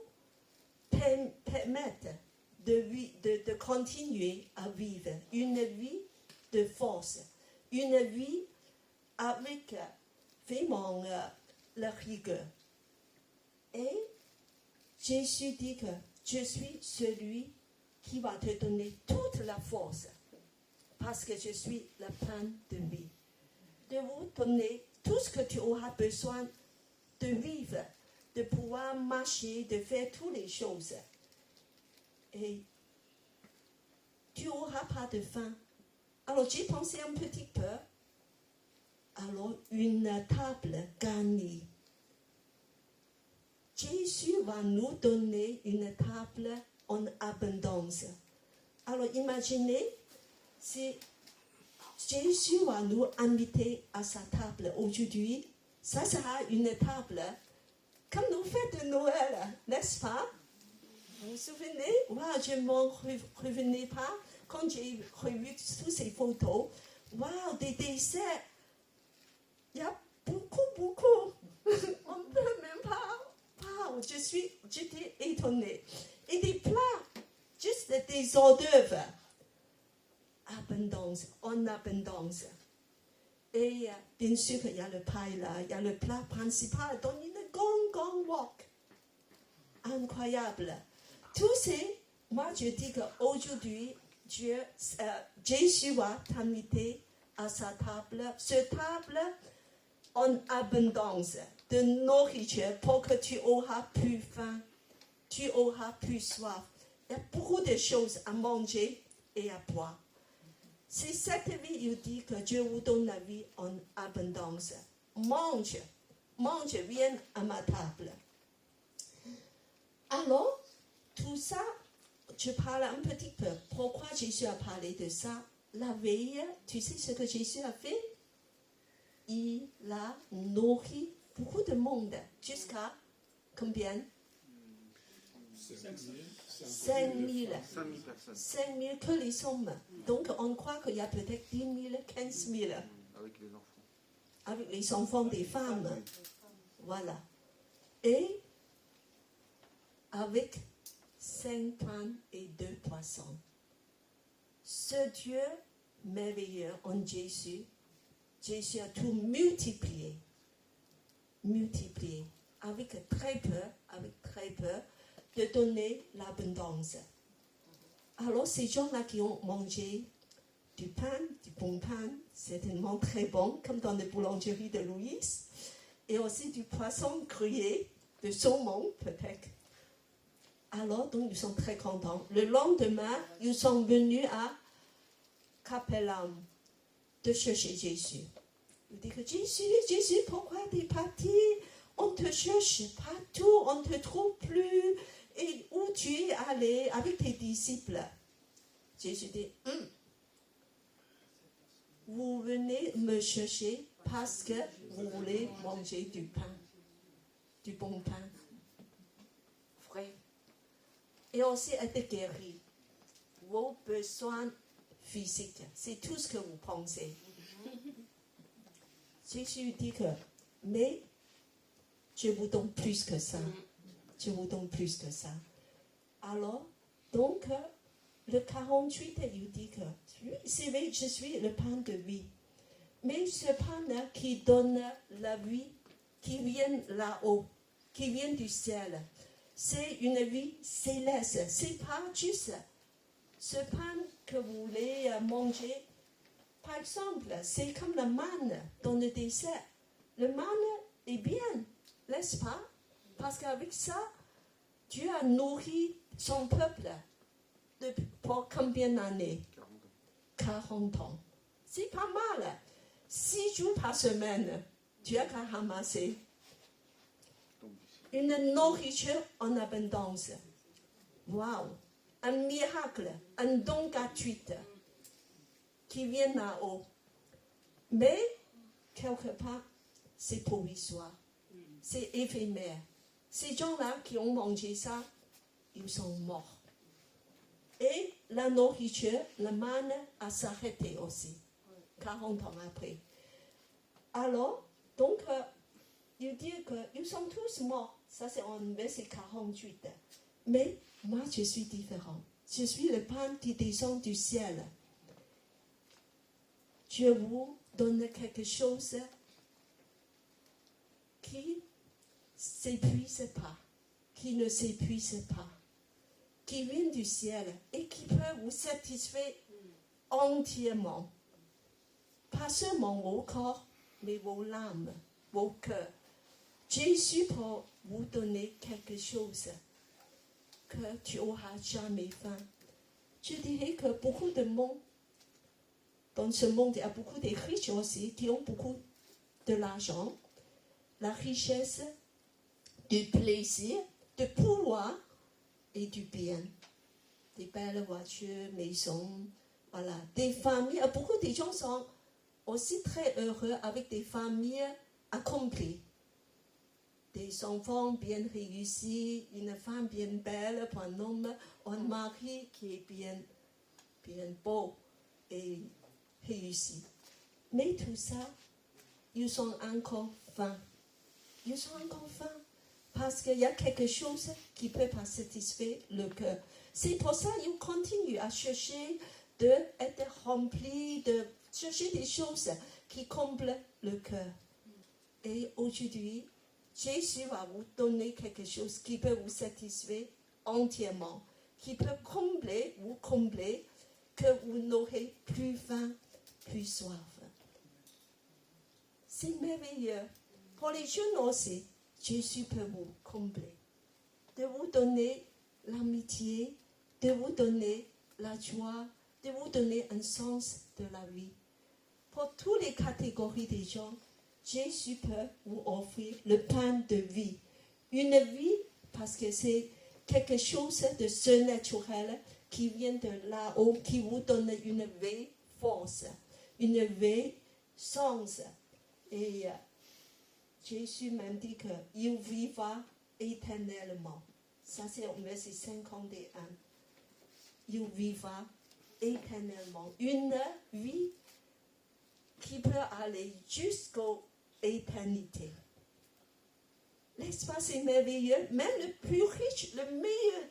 permettent de continuer à vivre une vie de force, une vie avec vraiment la rigueur. Et Jésus dit que je suis celui qui va te donner toute la force, parce que je suis le pain de vie. De vous donner tout ce que tu auras besoin de vivre, de pouvoir marcher, de faire toutes les choses. Et tu n'auras pas de faim. Alors j'ai pensé un petit peu. Alors une table garnie. Jésus va nous donner une table en abondance. Alors imaginez si Jésus va nous inviter à sa table aujourd'hui. Ça sera une table comme nos fêtes de Noël, n'est-ce pas? Vous vous souvenez? Wow, je ne m'en revenais pas quand j'ai revu toutes ces photos. Wow, des desserts. Il y a beaucoup. On ne peut même pas. Wow, j'étais étonnée. Et des plats, juste des hors d'œuvre. Abondance, en abondance. Et bien sûr qu'il y a le pain là, il y a le plat principal dans une grande wok. Incroyable. Tout c'est, moi je dis qu'aujourd'hui, Jésus va t'inviter à sa table, cette table en abondance de nourriture pour que tu auras plus faim, tu auras plus soif. Il y a beaucoup de choses à manger et à boire. C'est cette vie, il dit que Dieu vous donne la vie en abondance. Mange, viens à ma table. Alors, tout ça, je parle un petit peu. Pourquoi Jésus a parlé de ça? La veille, tu sais ce que Jésus a fait? Il a nourri beaucoup de monde. Jusqu'à combien? 5 000 personnes. 5 000 que les hommes. Donc on croit qu'il y a peut-être 10 000, 15 000. Avec les enfants. Avec les enfants des femmes. Voilà. Et avec 5 pains et 2 poissons. Ce Dieu merveilleux en Jésus, Jésus a tout multiplié. Avec très peu, de donner l'abondance. Alors ces gens-là qui ont mangé du pain, du bon pain, certainement très bon, comme dans les boulangeries de Louise, et aussi du poisson grillé, de saumon peut-être. Alors, donc, ils sont très contents. Le lendemain, ils sont venus à Capernaum de chercher Jésus. Ils disent que Jésus, pourquoi tu es parti? On te cherche partout, on ne te trouve plus. Et où tu es allé avec tes disciples? Jésus dit, vous venez me chercher parce que vous voulez manger du pain, du bon pain, frais. Et aussi être guéri. Vos besoins physiques, c'est tout ce que vous pensez. Jésus dit que, mais je vous donne plus que ça. Je vous donne plus que ça. Alors, donc, le 48, il dit que, c'est vrai, je suis le pain de vie. Mais ce pain qui donne la vie, qui vient là-haut, qui vient du ciel, c'est une vie céleste. C'est pas juste ce pain que vous voulez manger. Par exemple, c'est comme la manne dans le dessert. Le manne est bien, n'est-ce pas? Parce qu'avec ça, Dieu a nourri son peuple pour combien d'années? 40 ans. C'est pas mal. 6 jours par semaine, Dieu a ramassé une nourriture en abondance. Waouh! Un miracle, un don gratuit qui vient là-haut. Mais, quelque part, c'est provisoire, c'est éphémère. Ces gens-là qui ont mangé ça, ils sont morts. Et la nourriture, la manne a s'arrêté aussi, 40 ans après. Alors, donc, il dit qu'ils sont tous morts. Ça, c'est en verset 48. Mais moi, je suis différent. Je suis le pain qui descend du ciel. Je vous donne quelque chose qui s'épuise pas, qui ne s'épuise pas, qui vient du ciel et qui peut vous satisfaire entièrement. Pas seulement vos corps, mais vos âmes, vos cœurs. Jésus peut vous donner quelque chose que tu n'auras jamais faim. Je dirais que beaucoup de monde, dans ce monde, il y a beaucoup de riches aussi qui ont beaucoup de l'argent, la richesse, du plaisir, du pouvoir et du bien. Des belles voitures, maisons, voilà. Des familles, beaucoup de gens sont aussi très heureux avec des familles accomplies. Des enfants bien réussis, une femme bien belle pour un homme, un mari qui est bien beau et réussi. Mais tout ça, ils sont encore vains. Ils sont encore vains parce qu'il y a quelque chose qui ne peut pas satisfaire le cœur. C'est pour ça qu'ils continuent à chercher d'être remplis, de chercher des choses qui comblent le cœur. Et aujourd'hui, Jésus va vous donner quelque chose qui peut vous satisfaire entièrement, qui peut vous combler, que vous n'aurez plus faim, plus soif. C'est merveilleux. Pour les jeunes aussi, Jésus peut vous combler, de vous donner l'amitié, de vous donner la joie, de vous donner un sens de la vie. Pour toutes les catégories des gens, Jésus peut vous offrir le pain de vie. Une vie, parce que c'est quelque chose de surnaturel qui vient de là-haut, qui vous donne une vraie force, une vraie sens. Et Jésus même dit qu'il vivra éternellement. Ça, c'est au verset 51. Il vivra éternellement. Une vie qui peut aller jusqu'à l'éternité. N'est-ce pas, c'est merveilleux? Même le plus riche, le meilleur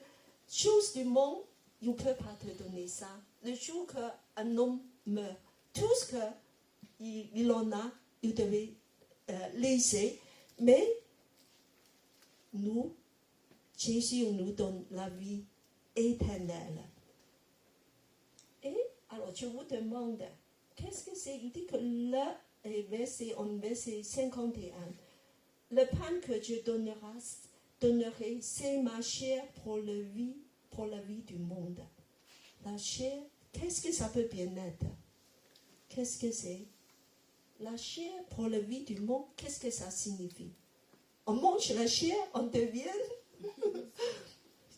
chose du monde, il ne peut pas te donner ça. Le jour qu'un homme meurt, tout ce qu'il en a, il devait laisser. Mais nous, Jésus nous donne la vie éternelle. Et alors, je vous demande, qu'est-ce que c'est? Il dit que là, en verset 51, le pain que je donnerai, c'est ma chair pour la vie du monde. La chair, qu'est-ce que ça peut bien être? Qu'est-ce que c'est? La chair pour la vie du monde, qu'est-ce que ça signifie? On mange la chair, on devient...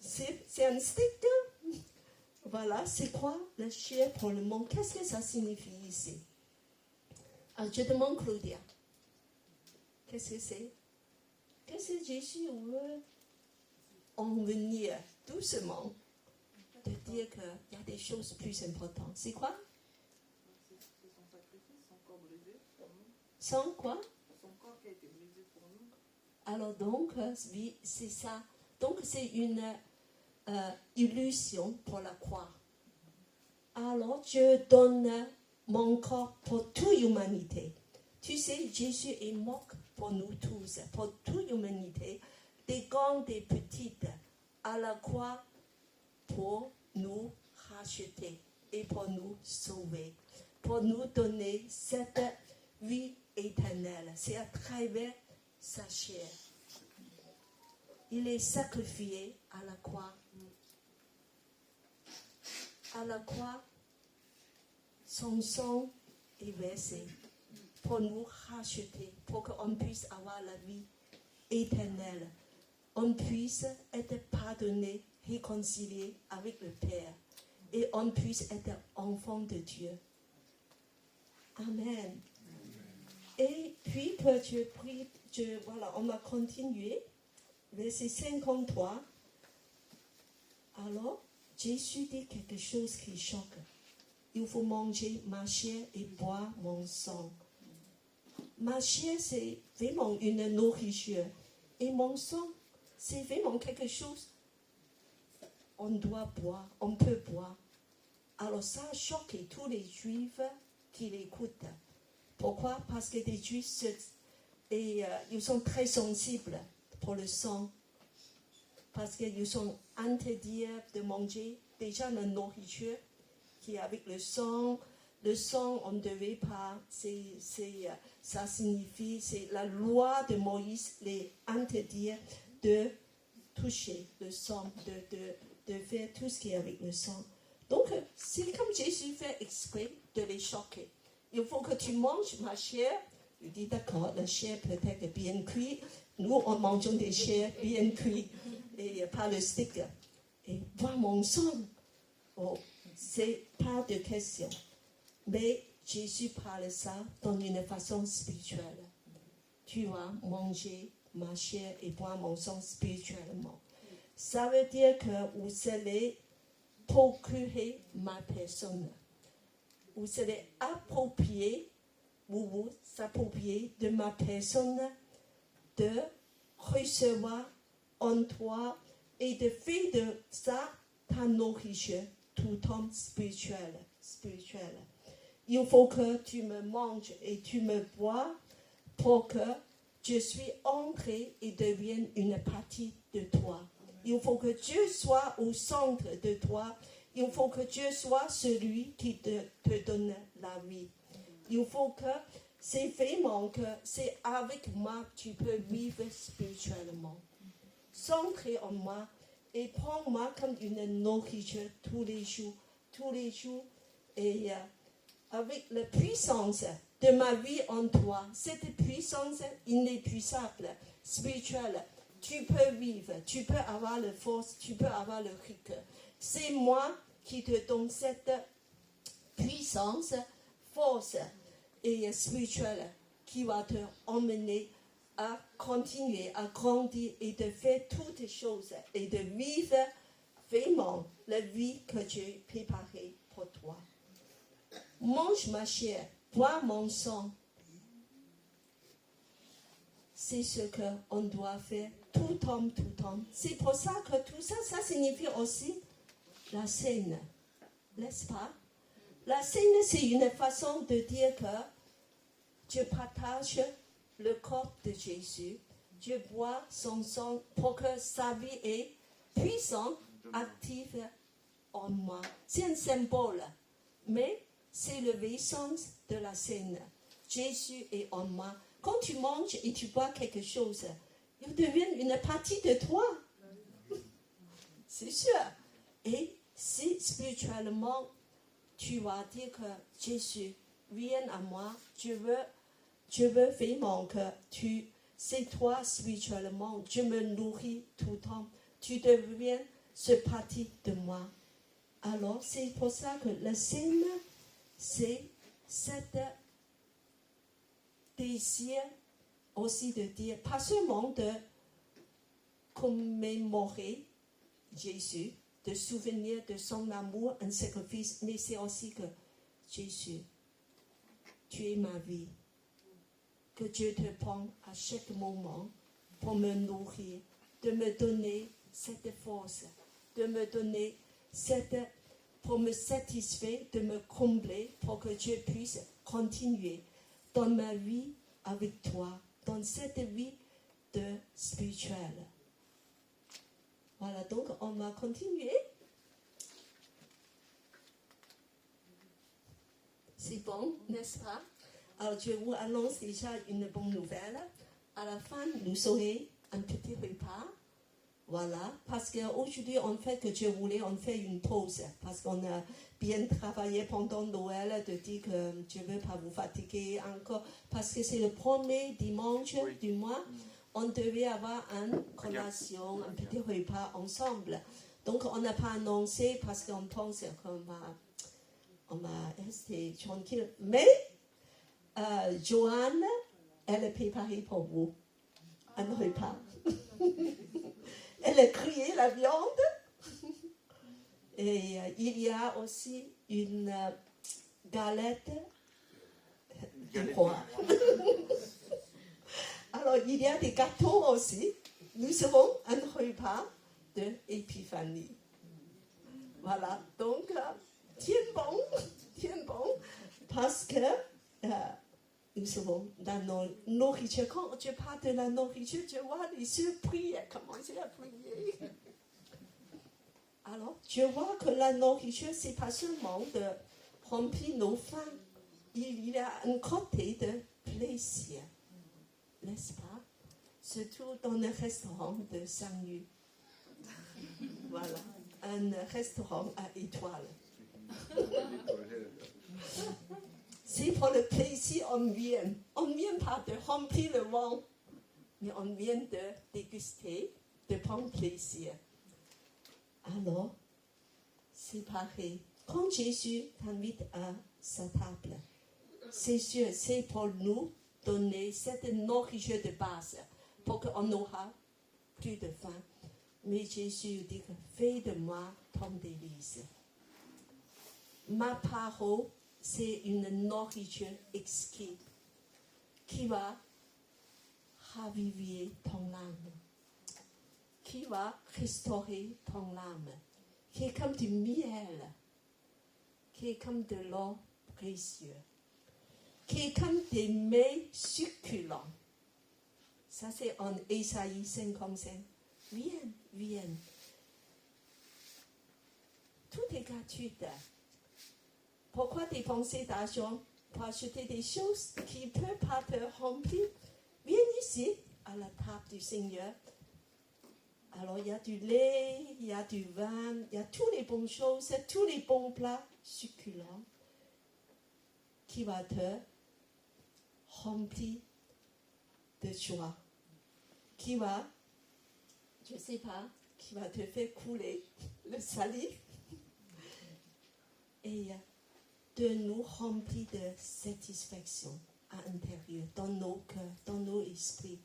c'est un stick. Voilà, c'est quoi la chair pour le monde? Qu'est-ce que ça signifie ici? Alors, je demande Claudia. Qu'est-ce que c'est? Qu'est-ce que Jésus veut en venir doucement de dire qu'il y a des choses plus importantes? C'est quoi? C'est son sacrifice, son corps brisé pour nous. Sans quoi? Son corps qui a été brisé pour nous. Alors donc, oui, c'est ça. Donc c'est une illusion pour la croix. Alors je donne mon corps pour toute l'humanité. Tu sais, Jésus est mort pour nous tous, pour toute l'humanité, des grands, des petites, à la croix pour nous racheter et pour nous sauver, pour nous donner cette vie éternelle. C'est à travers sa chair. Il est sacrifié à la croix. À la croix, son sang est versé pour nous racheter, pour qu'on puisse avoir la vie éternelle. On puisse être pardonné, réconcilié avec le Père. Et on puisse être enfant de Dieu. Amen. Et depuis que je prie, voilà, on va continuer. Verset 53. Alors, Jésus dit quelque chose qui choque. Il faut manger ma chair et boire mon sang. Ma chair, c'est vraiment une nourriture. Et mon sang, c'est vraiment quelque chose on doit boire, on peut boire. Alors ça a choqué tous les Juifs qui l'écoutent. Pourquoi? Parce que les Juifs, ils sont très sensibles pour le sang. Parce qu'ils sont interdits de manger déjà la nourriture qui est avec le sang. Le sang, on ne devait pas, ça signifie, c'est la loi de Moïse, les interdit de toucher le sang, de faire tout ce qui est avec le sang. Donc, c'est comme Jésus fait exprès de les choquer. Il faut que tu manges ma chair. Il dit, d'accord, la chair peut être bien cuite. Nous, on mange des chairs bien cuites et pas le stick. Et boire mon sang, oh, c'est pas de question. Mais Jésus parle ça dans une façon spirituelle. Tu vas manger ma chair et boire mon sang spirituellement. Ça veut dire que vous allez procurer ma personne. Vous allez vous approprier de ma personne, de recevoir en toi et de faire de ça ta nourriture, tout homme spirituel. Il faut que tu me manges et tu me bois pour que je suis entré et devienne une partie de toi. Il faut que Dieu soit au centre de toi. Il faut que Dieu soit celui qui te donne la vie. Il faut que c'est vraiment que c'est avec moi que tu peux vivre spirituellement. Centrez en moi et prends-moi comme une nourriture tous les jours. Et avec la puissance de ma vie en toi, cette puissance inépuisable, spirituelle, tu peux vivre, tu peux avoir la force, tu peux avoir le rythme. C'est moi qui te donne cette puissance, force et spirituelle qui va te emmener à continuer, à grandir et de faire toutes les choses et de vivre vraiment la vie que j'ai préparée pour toi. Mange ma chair, bois mon sang. C'est ce qu'on doit faire, tout homme. C'est pour ça que tout ça, ça signifie aussi la scène, n'est-ce pas? La scène, c'est une façon de dire que je partage le corps de Jésus, je bois son sang pour que sa vie est puissante, active en moi. C'est un symbole, mais c'est le vrai sens de la scène. Jésus est en moi. Quand tu manges et tu bois quelque chose, il devient une partie de toi. C'est sûr. Et si spirituellement, tu vas dire que Jésus, viens à moi, je veux vraiment que c'est toi spirituellement, je me nourris tout le temps, tu deviens ce partie de moi. Alors, c'est pour ça que la scène, c'est cette désir aussi de dire, pas seulement de commémorer Jésus, de souvenir de son amour, un sacrifice, mais c'est aussi que Jésus, tu es ma vie, que Dieu te prend à chaque moment pour me nourrir, de me donner cette force, de me donner pour me satisfaire, de me combler, pour que Dieu puisse continuer dans ma vie avec toi, dans cette vie spirituelle. Voilà, donc on va continuer. C'est bon, n'est-ce pas? Alors je vous annonce déjà une bonne nouvelle. À la fin, nous aurons un petit repas. Voilà, parce qu'aujourd'hui, en fait, que je voulais en faire une pause, parce qu'on a bien travaillé pendant Noël, de dire que je ne veux pas vous fatiguer encore, parce que c'est le premier dimanche du mois, on devait avoir une collation, un petit repas ensemble. Donc, on n'a pas annoncé, parce qu'on pense qu'on va rester tranquille. Mais, Joanne elle a préparé pour vous un repas. Elle a grillé la viande. Et il y a aussi une galette du roi. Alors, il y a des gâteaux aussi. Nous avons un repas de Épiphanie. Voilà, donc, tiens bon, parce que nous savons dans nos nourritures. Quand je parle de la nourriture, tu vois les yeux brillent, commencer à briller. Alors, tu vois que la nourriture, c'est pas seulement de remplir nos faim. Il y a un côté de plaisir, n'est-ce pas? Surtout dans le restaurant de Saint-Louis. Voilà, un restaurant à étoiles. C'est pour le plaisir, on vient. On ne vient pas de remplir le ventre, mais on vient de déguster, de prendre plaisir. Alors, c'est pareil. Quand Jésus t'invite à sa table, c'est sûr, c'est pour nous donner cette nourriture de base, pour qu'on aura plus de faim. Mais Jésus dit que fais de moi ton délice. Ma parole, c'est une nourriture exquise qui va raviver ton âme, qui va restaurer ton âme, qui est comme du miel, qui est comme de l'or précieux, qui est comme des mets succulents. Ça, c'est en Ésaïe 55. Viens. Tout est gratuit. Pourquoi dépenser d'argent pour acheter des choses qui ne peuvent pas te remplir? Viens ici, à la table du Seigneur. Alors, il y a du lait, il y a du vin, il y a toutes les bonnes choses, tous les bons plats succulents qui vont te remplir de joie, qui va, je ne sais pas, qui va te faire couler le salive et de nous remplir de satisfaction à l'intérieur, dans nos cœurs, dans nos esprits.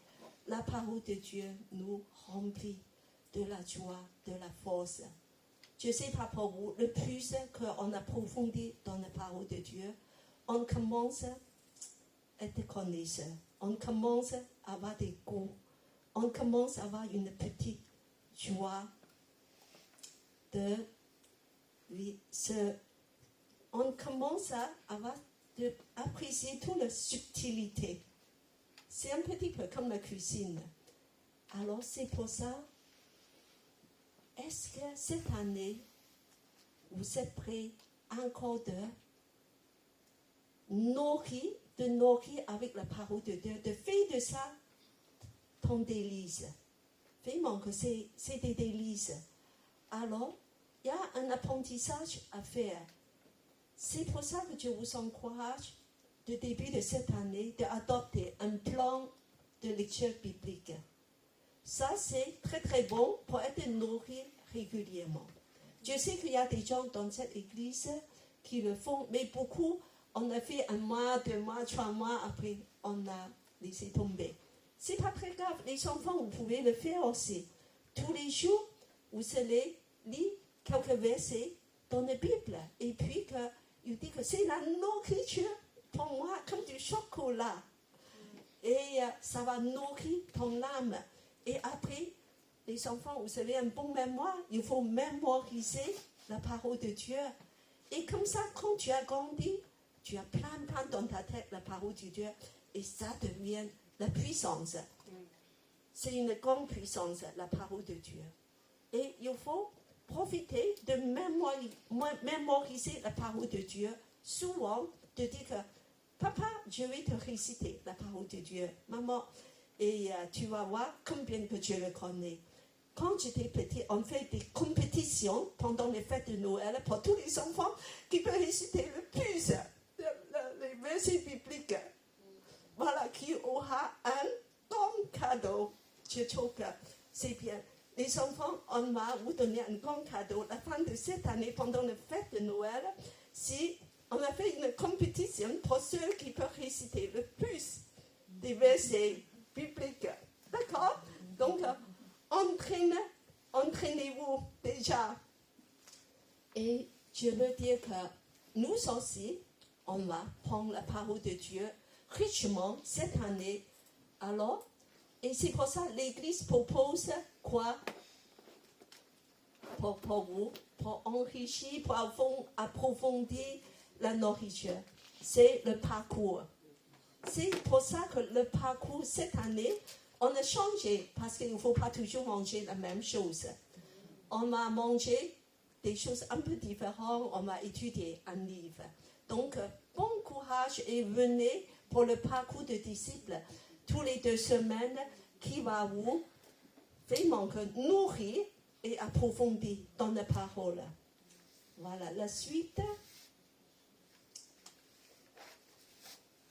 La parole de Dieu nous remplit de la joie, de la force. Je ne sais pas pour vous, le plus qu'on approfondit dans la parole de Dieu, on commence à être connaisseur, on commence à avoir des goûts, on commence à avoir une petite joie on commence à apprécier toute la subtilité. C'est un petit peu comme la cuisine. Alors c'est pour ça, est-ce que cette année, vous êtes prêts encore de nourrir avec la parole de Dieu, de faire de ça ton délice? Vraiment que c'est des délices. Alors, il y a un apprentissage à faire. C'est pour ça que je vous encourage, de début de cette année, d'adopter un plan de lecture biblique. Ça, c'est très très bon pour être nourri régulièrement. Je sais qu'il y a des gens dans cette église qui le font, mais beaucoup, on a fait 1 mois, 2 mois, 3 mois, après on a laissé tomber. C'est pas très grave, les enfants, vous pouvez le faire aussi. Tous les jours, vous allez lire quelques versets dans la Bible, et puis il dit que c'est la nourriture pour moi, comme du chocolat. Et ça va nourrir ton âme. Et après, les enfants, vous avez un bon mémoire, il faut mémoriser la parole de Dieu. Et comme ça, quand tu as grandi, tu as plein dans ta tête la parole de Dieu, et ça devient la puissance. C'est une grande puissance, la parole de Dieu. Et il faut profiter de mémoriser la parole de Dieu. Souvent, de dire que papa, je vais te réciter la parole de Dieu. Maman, et tu vas voir combien que je le connais. Quand j'étais petit, on fait des compétitions pendant les fêtes de Noël pour tous les enfants qui peuvent réciter le plus les versets bibliques. Voilà, qui aura un grand cadeau. Je trouve que c'est bien. Les enfants, on va vous donner un grand cadeau. La fin de cette année, pendant les fêtes de Noël, si on a fait une compétition pour ceux qui peuvent réciter le plus des versets bibliques. D'accord? Donc, entraînez-vous déjà. Et je veux dire que nous aussi, on va prendre la parole de Dieu richement cette année. Alors, et c'est pour ça que l'Église propose quoi pour vous, pour enrichir, pour approfondir la nourriture. C'est le parcours. C'est pour ça que le parcours cette année, on a changé parce qu'il ne faut pas toujours manger la même chose. On va manger des choses un peu différentes, on va étudier un livre. Donc, bon courage et venez pour le parcours de disciples tous les 2 semaines qui va vous vraiment nourrir et approfondir dans la parole. Voilà, la suite.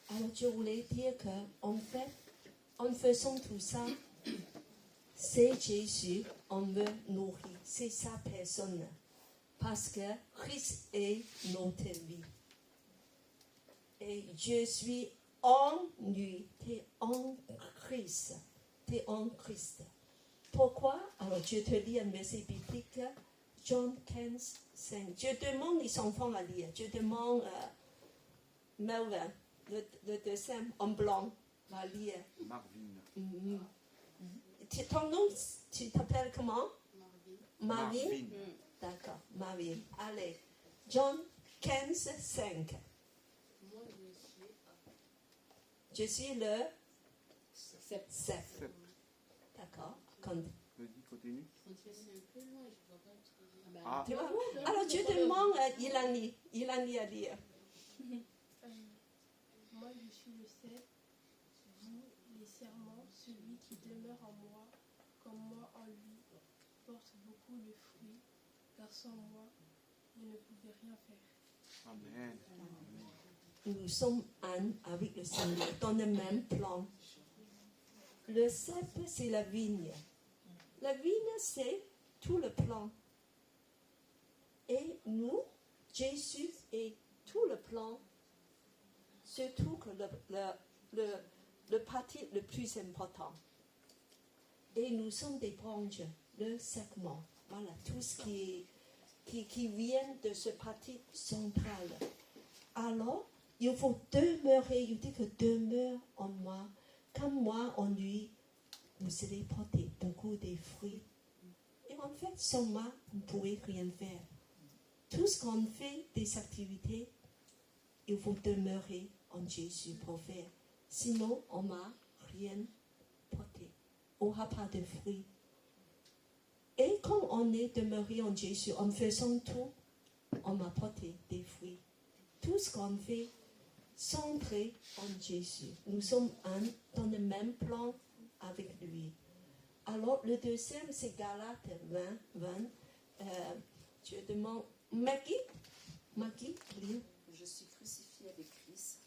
Alors, je voulais dire qu'en fait, en faisant tout ça, c'est Jésus, on veut nourrir, c'est sa personne. Parce que Christ est notre vie. Et je suis en lui, tu es en Christ. Tu es en Christ. Pourquoi? Alors, je te lis un verset biblique, Jean 15, 5. Je demande les enfants à lire. Je demande Melvin, le deuxième en blanc, va lire. Marvin. Ton nom, tu t'appelles comment? Marvin. D'accord, Marvin. Allez, Jean 15, 5. Moi, Je suis le 7. Sept. D'accord. Vas-y, continue. c'est un peu loin, je vois pas trop. Ah. Tu vois? Alors, je demande à Ilani à lire. Moi, je suis le 7. Vous, les serments, celui qui demeure en moi, comme moi en lui, porte beaucoup de fruits, car sans moi, vous ne pouvez rien faire. Amen. Nous sommes un avec le Seigneur dans le même plan. Le cep, c'est la vigne. La vigne, c'est tout le plan. Et nous, Jésus est tout le plan, surtout que le parti le plus important. Et nous sommes des branches, le segment. Voilà, tout ce qui vient de ce parti central. Alors, il faut demeurer, il dit que demeure en moi, comme moi en lui, vous allez porter beaucoup de fruits. Et en fait, sans moi, vous ne pouvez rien faire. Tout ce qu'on fait, des activités, il faut demeurer en Jésus pour faire. Sinon, on ne va rien porter. On n'aura pas de fruits. Et quand on est demeuré en Jésus, en faisant tout, on va porter des fruits. Tout ce qu'on fait, centré en Jésus. Nous sommes dans le même plan avec lui. Alors, le deuxième, c'est Galates 20. Je demande, Maggie, lis. Je suis crucifié avec Christ,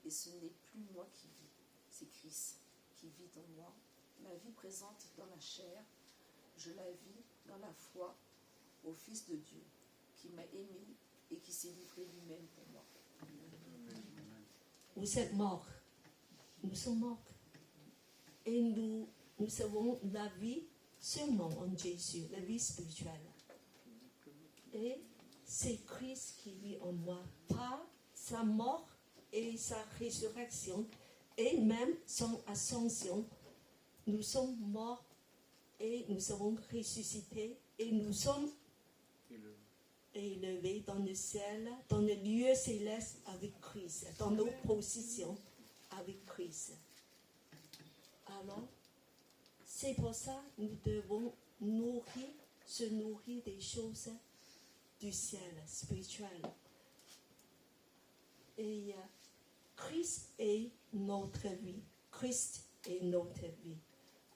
et ce n'est plus moi qui vis, c'est Christ qui vit en moi. Ma vie présente dans la chair, je la vis dans la foi au Fils de Dieu, qui m'a aimé et qui s'est livré lui-même pour moi. Vous êtes morts. Nous sommes morts. Et nous avons la vie seulement en Jésus, la vie spirituelle. Et c'est Christ qui vit en moi, par sa mort et sa résurrection, et même son ascension. Nous sommes morts et nous serons ressuscités, et nous sommes élevés dans le ciel, dans le lieu céleste avec Christ, dans nos positions avec Christ. Alors, c'est pour ça que nous devons se nourrir des choses du ciel, spirituel. Et Christ est notre vie. Christ est notre vie.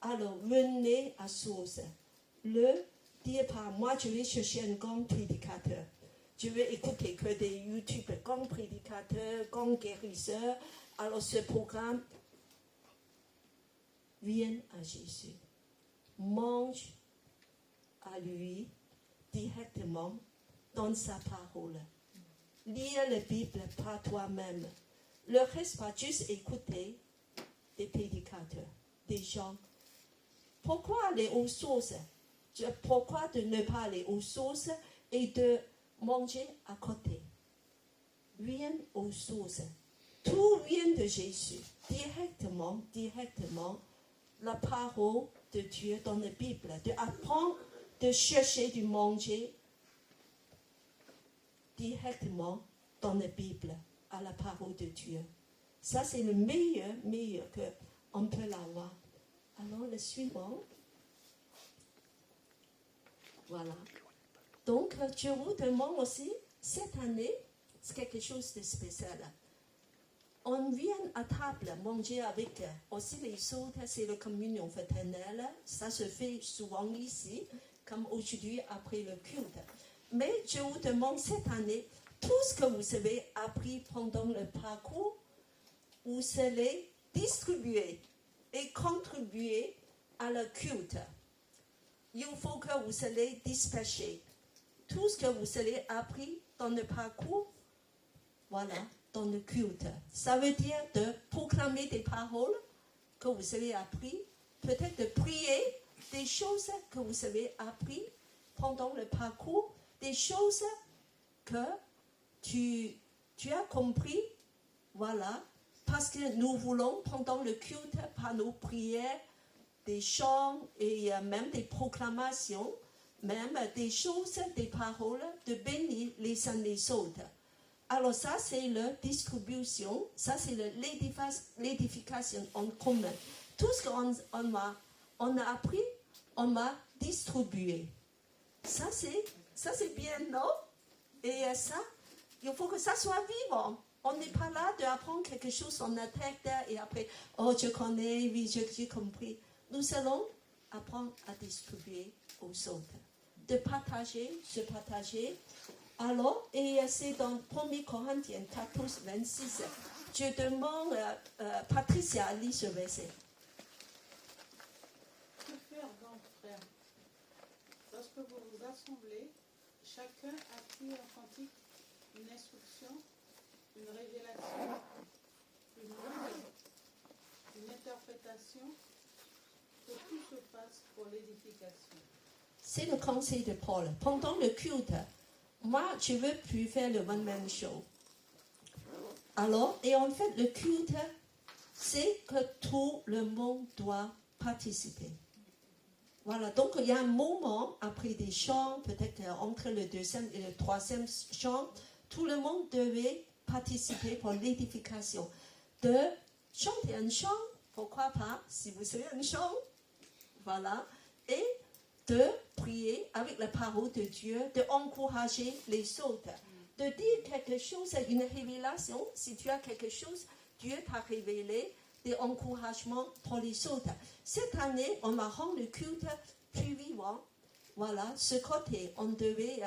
Alors, venez à source. Dire par moi, je vais chercher un grand prédicateur. Je vais écouter que des YouTube, grands prédicateurs, grands guérisseurs. Alors, ce programme, viens à Jésus. Mange à lui directement dans sa parole. Lire la Bible par toi-même. Le reste, pas juste écouter des prédicateurs, des gens. Pourquoi aller aux sources? Pourquoi de ne pas aller aux sources et de manger à côté? Viens aux sources. Tout vient de Jésus. Directement, la parole de Dieu dans la Bible. De apprendre, de chercher, de manger directement dans la Bible, à la parole de Dieu. Ça, c'est le meilleur qu'on peut l'avoir. Alors, le suivant. Voilà. Donc, je vous demande aussi, cette année, c'est quelque chose de spécial. On vient à table manger avec aussi les autres, c'est la communion fraternelle. Ça se fait souvent ici, comme aujourd'hui après le culte. Mais je vous demande cette année, tout ce que vous avez appris pendant le parcours, vous allez distribuer et contribuer à le culte. Il faut que vous allez dispatcher tout ce que vous avez appris dans le parcours, voilà, dans le culte. Ça veut dire de proclamer des paroles que vous avez appris, peut-être de prier des choses que vous avez appris pendant le parcours, des choses que tu as compris, voilà, parce que nous voulons pendant le culte, par nos prières, des chants et même des proclamations, même des choses, des paroles, de bénir les uns les autres. Alors ça, c'est la distribution, ça c'est l'édification en commun. Tout ce qu'on a appris, on va distribuer. Ça c'est bien, non? Et ça, il faut que ça soit vivant. On n'est pas là d'apprendre quelque chose dans la tête et après, oh je connais, oui, j'ai compris. Nous allons apprendre à distribuer aux autres. De partager, se partager. Alors, et c'est dans 1 Corinthiens 14, 26. Je demande à Patricia à lire ce verset. Que faire donc, frère? Lorsque vous vous assemblez, chacun a-t-il un cantique, une instruction, une révélation, une langue, une interprétation, que tout se passe pour l'édification. C'est le conseil de Paul. Pendant le culte, moi, je ne veux plus faire le one-man show. Alors, et en fait, le culte, c'est que tout le monde doit participer. Voilà, donc il y a un moment, après des chants, peut-être entre le deuxième et le troisième chant, tout le monde devait participer pour l'édification. De chanter un chant, pourquoi pas, si vous savez un chant, voilà, et de prier avec la parole de Dieu, d'encourager les autres, de dire quelque chose, une révélation, si tu as quelque chose, Dieu t'a révélé, des encouragements pour les autres. Cette année, on va rendre le culte plus vivant. Voilà, ce côté, on devait,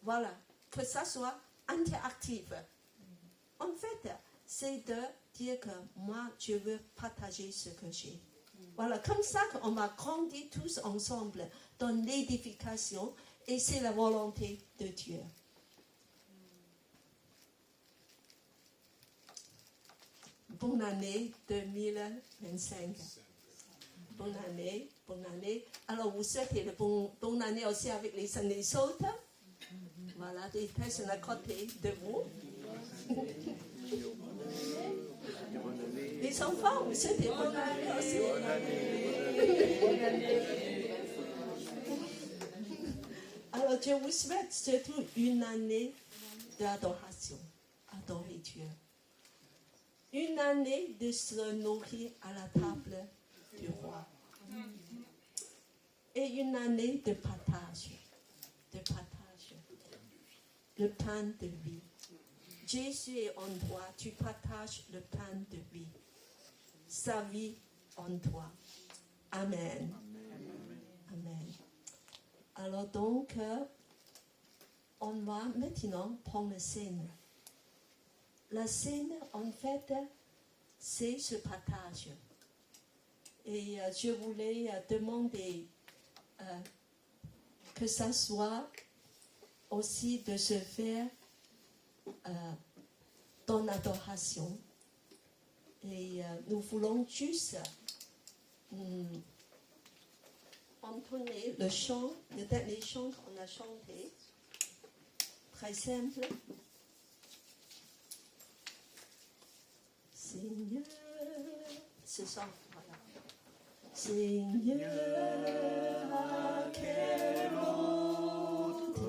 voilà, que ça soit interactif. En fait, c'est de dire que moi, je veux partager ce que j'ai. Voilà, comme ça qu'on va grandir tous ensemble dans l'édification et c'est la volonté de Dieu. Bonne année 2025. Bonne année, bonne année. Alors vous souhaitez une bonne année aussi avec les uns et les autres. Voilà, des personnes à côté de vous. Les enfants, vous souhaitez bonne année aussi. Alors je vous souhaite surtout une année d'adoration. Adorer Dieu. Une année de se nourrir à la table du roi. Et une année de partage. De partage. Le pain de vie. Jésus est en toi. Tu partages le pain de vie. Sa vie en toi. Amen. Amen. Alors donc, on va maintenant prendre la scène. La scène, en fait, c'est ce partage. Et je voulais demander que ça soit aussi de se faire dans l'adoration. Et nous voulons juste entonner le chant, le dernier chant qu'on a chanté. Très simple. Seigneur, c'est ça, voilà. Seigneur, à quelle route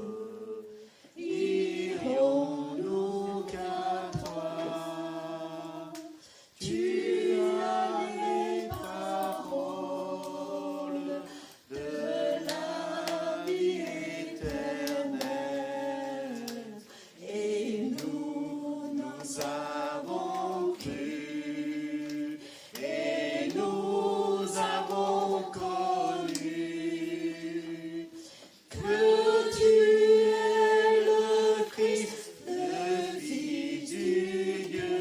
irons-nous qu'à toi? Tu as les paroles de la vie éternelle, et nous avons cru, et nous avons connu que tu es le Christ, le Fils du Dieu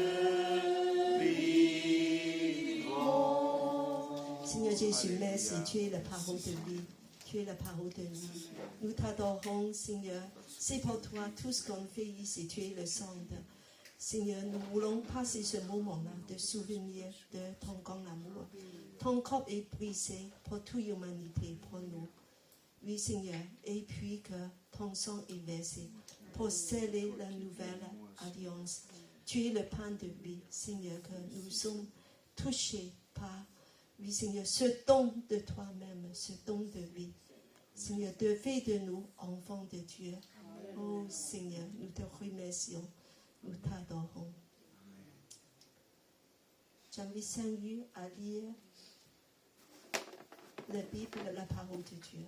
vivant. Seigneur Jésus, merci, tu es la parole de vie. Tu es la parole de vie. Nous t'adorons, Seigneur. C'est pour toi tout ce qu'on fait ici. Tu es le Saint. Seigneur, nous voulons passer ce moment-là de souvenir de ton grand amour. Ton corps est brisé pour toute l'humanité, pour nous. Oui, Seigneur. Et puis que ton sang est versé pour sceller la nouvelle alliance. Tu es le pain de vie, Seigneur, que nous sommes touchés par. Oui, Seigneur, ce don de toi-même, ce don de vie. Seigneur, de fais de nous enfants de Dieu. Oh Seigneur, nous te remercions, nous t'adorons. J'invite Saint-Louis à lire la Bible, la parole de Dieu.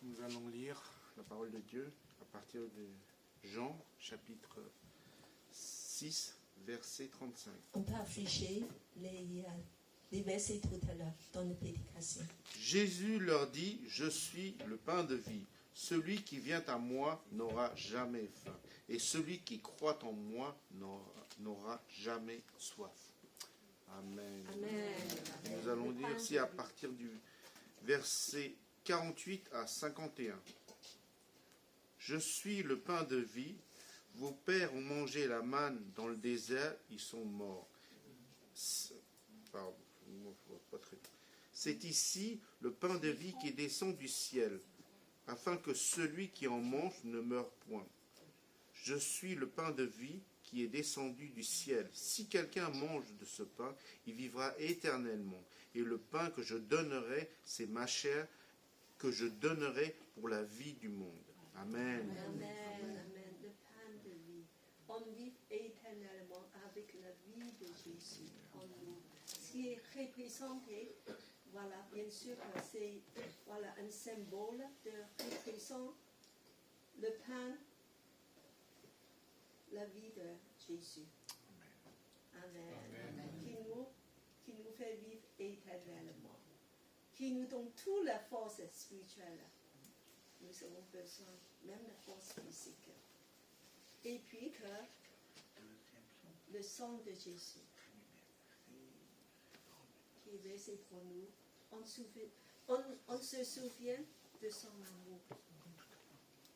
Nous allons lire la parole de Dieu à partir de Jean, chapitre 6, verset 35. On peut afficher les versets tout à l'heure dans la prédication. Jésus leur dit, « Je suis le pain de vie. Celui qui vient à moi n'aura jamais faim, et celui qui croit en moi n'aura jamais soif. » Amen. Amen. Nous allons lire ici à partir du verset 48 à 51. Je suis le pain de vie. Vos pères ont mangé la manne dans le désert, ils sont morts. Pardon, pas très bien. C'est ici le pain de vie qui descend du ciel, afin que celui qui en mange ne meure point. Je suis le pain de vie qui est descendu du ciel. Si quelqu'un mange de ce pain, il vivra éternellement. Et le pain que je donnerai, c'est ma chair, que je donnerai pour la vie du monde. Amen. Amen. Amen. Le pain de vie. On vit éternellement avec la vie de Jésus en nous. Ce qui est représenté, voilà, bien sûr, c'est voilà, un symbole de représenter le pain, la vie de Jésus. Amen. Amen. Qui nous fait vivre éternellement. Qui nous donne toute la force spirituelle. Nous avons besoin, même la force physique. Et puis que le sang de Jésus, qui est versé pour nous, on se souvient de son amour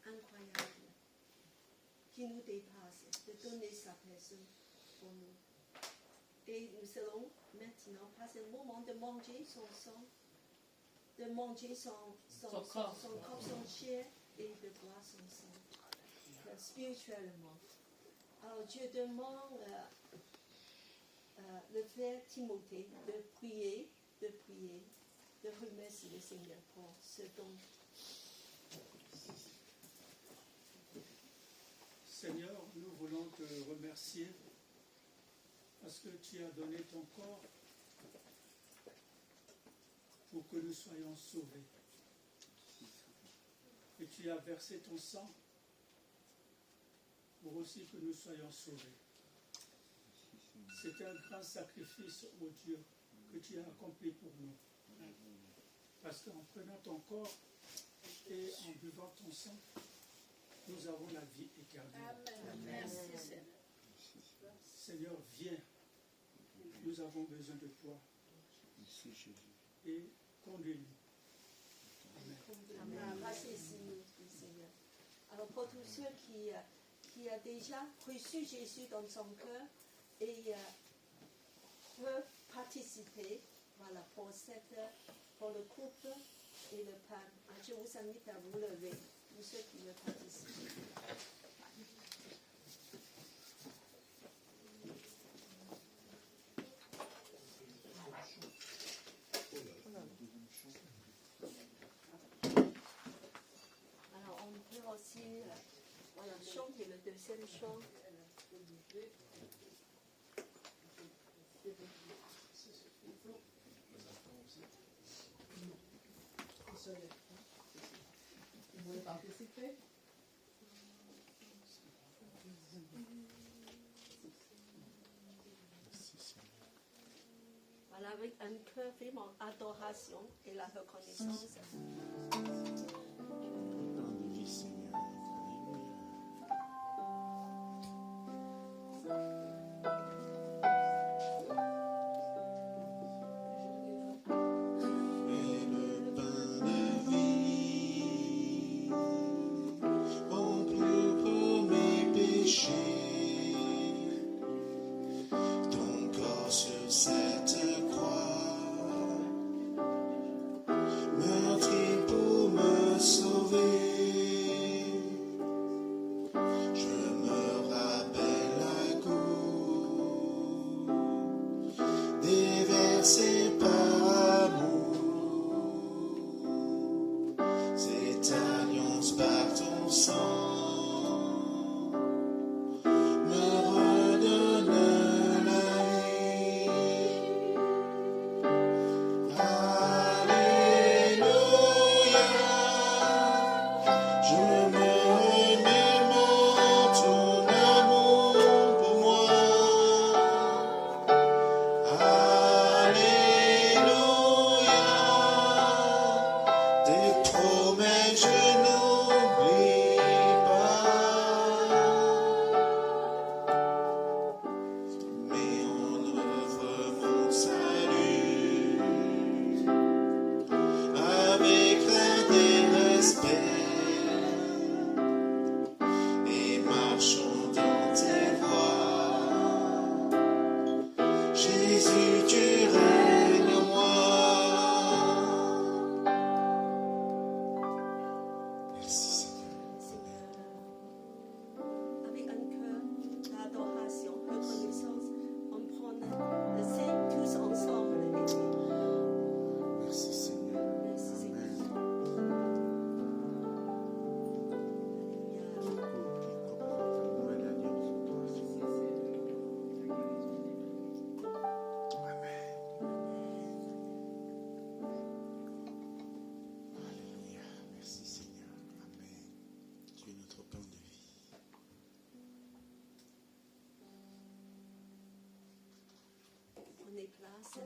incroyable, qui nous dépasse, de donner sa personne pour nous. Et nous allons maintenant passer le moment de manger son sang, de manger son corps, son chair, et de boire son sang, spirituellement. Alors Dieu demande le frère Timothée de prier, de remercier le Seigneur pour ce don. Seigneur, nous voulons te remercier parce que tu as donné ton corps pour que nous soyons sauvés. Et tu as versé ton sang pour aussi que nous soyons sauvés. C'est un grand sacrifice, ô Dieu, que tu as accompli pour nous. Parce qu'en prenant ton corps et en buvant ton sang, nous avons la vie éternelle. Amen. Merci, Seigneur. Seigneur, viens nous avons besoin de toi. Merci Jésus. Et conduis-nous. Merci Seigneur. Alors pour tous ceux qui a déjà reçu Jésus dans son cœur et peuvent participer, voilà, pour le couple et le pain. Je vous invite à vous lever, tous ceux qui veulent participer. Alors on peut aussi voilà, chanter le deuxième chant. Vous voulez participer? Voilà, avec un cœur vraiment adoration et la reconnaissance. Pain de vie, Seigneur. Et le pain de vie, mon plus pour mes péchés, ton corps sur cette croix, meurtri pour me sauver. Je me rappelle à coup déversé par amour, cette alliance par ton sang me redonne la vie. Alléluia, je me remémore ton amour pour moi. Alléluia, tes promesses je n'oublie pas. Mets en œuvre mon salut avec crainte et respect, et marchons dans tes voies. Jésus, tu règnes en moi. Merci Seigneur. Avec un cœur d'adoration, reconnaissance, on prend le sein tous ensemble. Merci Seigneur. Merci Seigneur. Nouvelle alliance en toi, Seigneur. Alléluia. Merci Seigneur. Amen. Tu es notre pain de vie. Prenez place.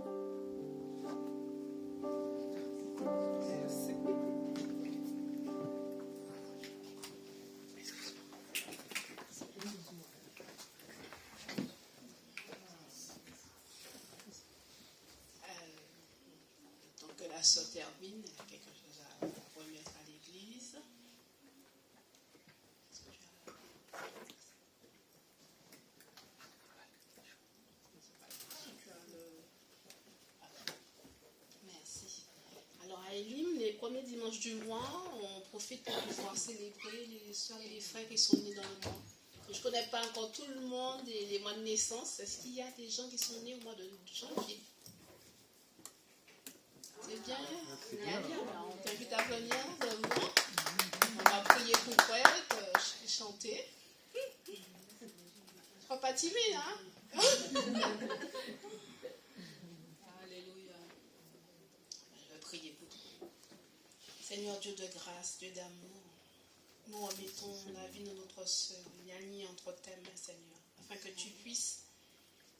Tant que la sœur termine, il y a quelque chose à remettre à l'église. Est-ce que tu as- Tu as le- Merci. Alors à Elim, les premiers dimanches du mois, on profite pour pouvoir célébrer les soeurs et les frères qui sont nés dans le mois. Je ne connais pas encore tout le monde et les mois de naissance. Est-ce qu'il y a des gens qui sont nés au mois de janvier? C'est bien, on t'invite à venir devant. On va prier pour toi, chanter. Sois pas timide, hein? Alléluia. Je vais prier pour toi. Seigneur Dieu de grâce, Dieu d'amour, nous remettons la vie de notre sœur, Yanni, entre tes mains, Seigneur, afin que tu puisses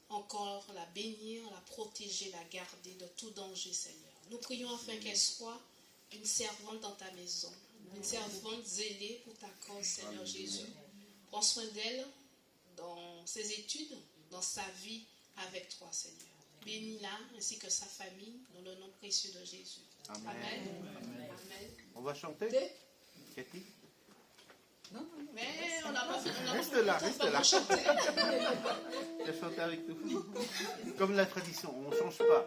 encore la bénir, la protéger, la garder de tout danger, Seigneur. Nous prions afin qu'elle soit une servante dans ta maison, une servante zélée pour ta cause, Seigneur Jésus. Prends soin d'elle dans ses études, dans sa vie avec toi, Seigneur. Bénis-la ainsi que sa famille dans le nom précieux de Jésus. Amen. Amen. On va chanter, Cathy? Non. Mais on n'a pas fait. Reste là. Je vais chanter avec nous. Comme la tradition, on ne change pas.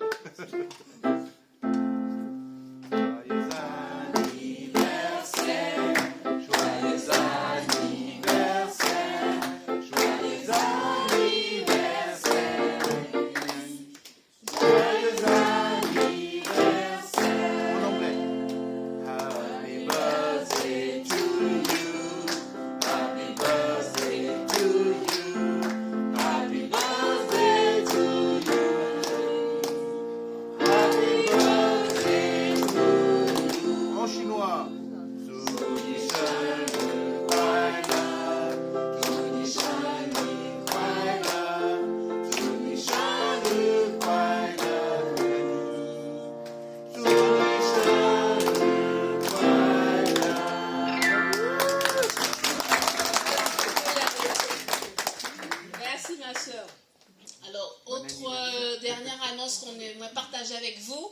Avec vous,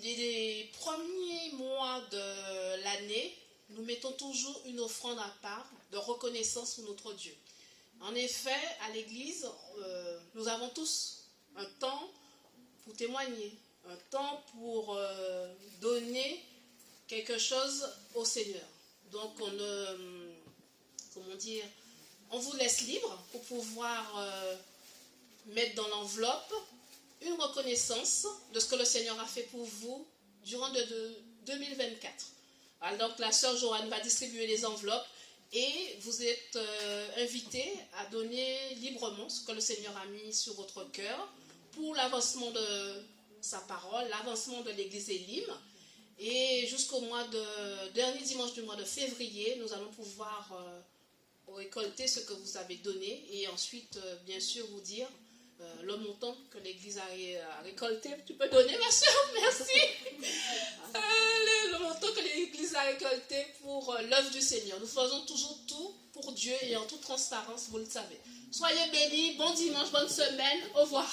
les premiers mois de l'année, nous mettons toujours une offrande à part de reconnaissance pour notre Dieu. En effet, à l'église, nous avons tous un temps pour témoigner, un temps pour donner quelque chose au Seigneur. Donc, on vous laisse libre pour pouvoir mettre dans l'enveloppe une reconnaissance de ce que le Seigneur a fait pour vous durant 2024. Alors, la sœur Joanne va distribuer les enveloppes et vous êtes invités à donner librement ce que le Seigneur a mis sur votre cœur pour l'avancement de sa parole, l'avancement de l'église Elim. Et jusqu'au dernier dimanche du mois de février, nous allons pouvoir récolter ce que vous avez donné et ensuite, bien sûr, vous dire le montant que l'église a récolté. Tu peux donner, ma soeur? Merci. Le montant que l'église a récolté pour l'œuvre du Seigneur. Nous faisons toujours tout pour Dieu et en toute transparence, vous le savez. Soyez bénis, bon dimanche, bonne semaine, au revoir.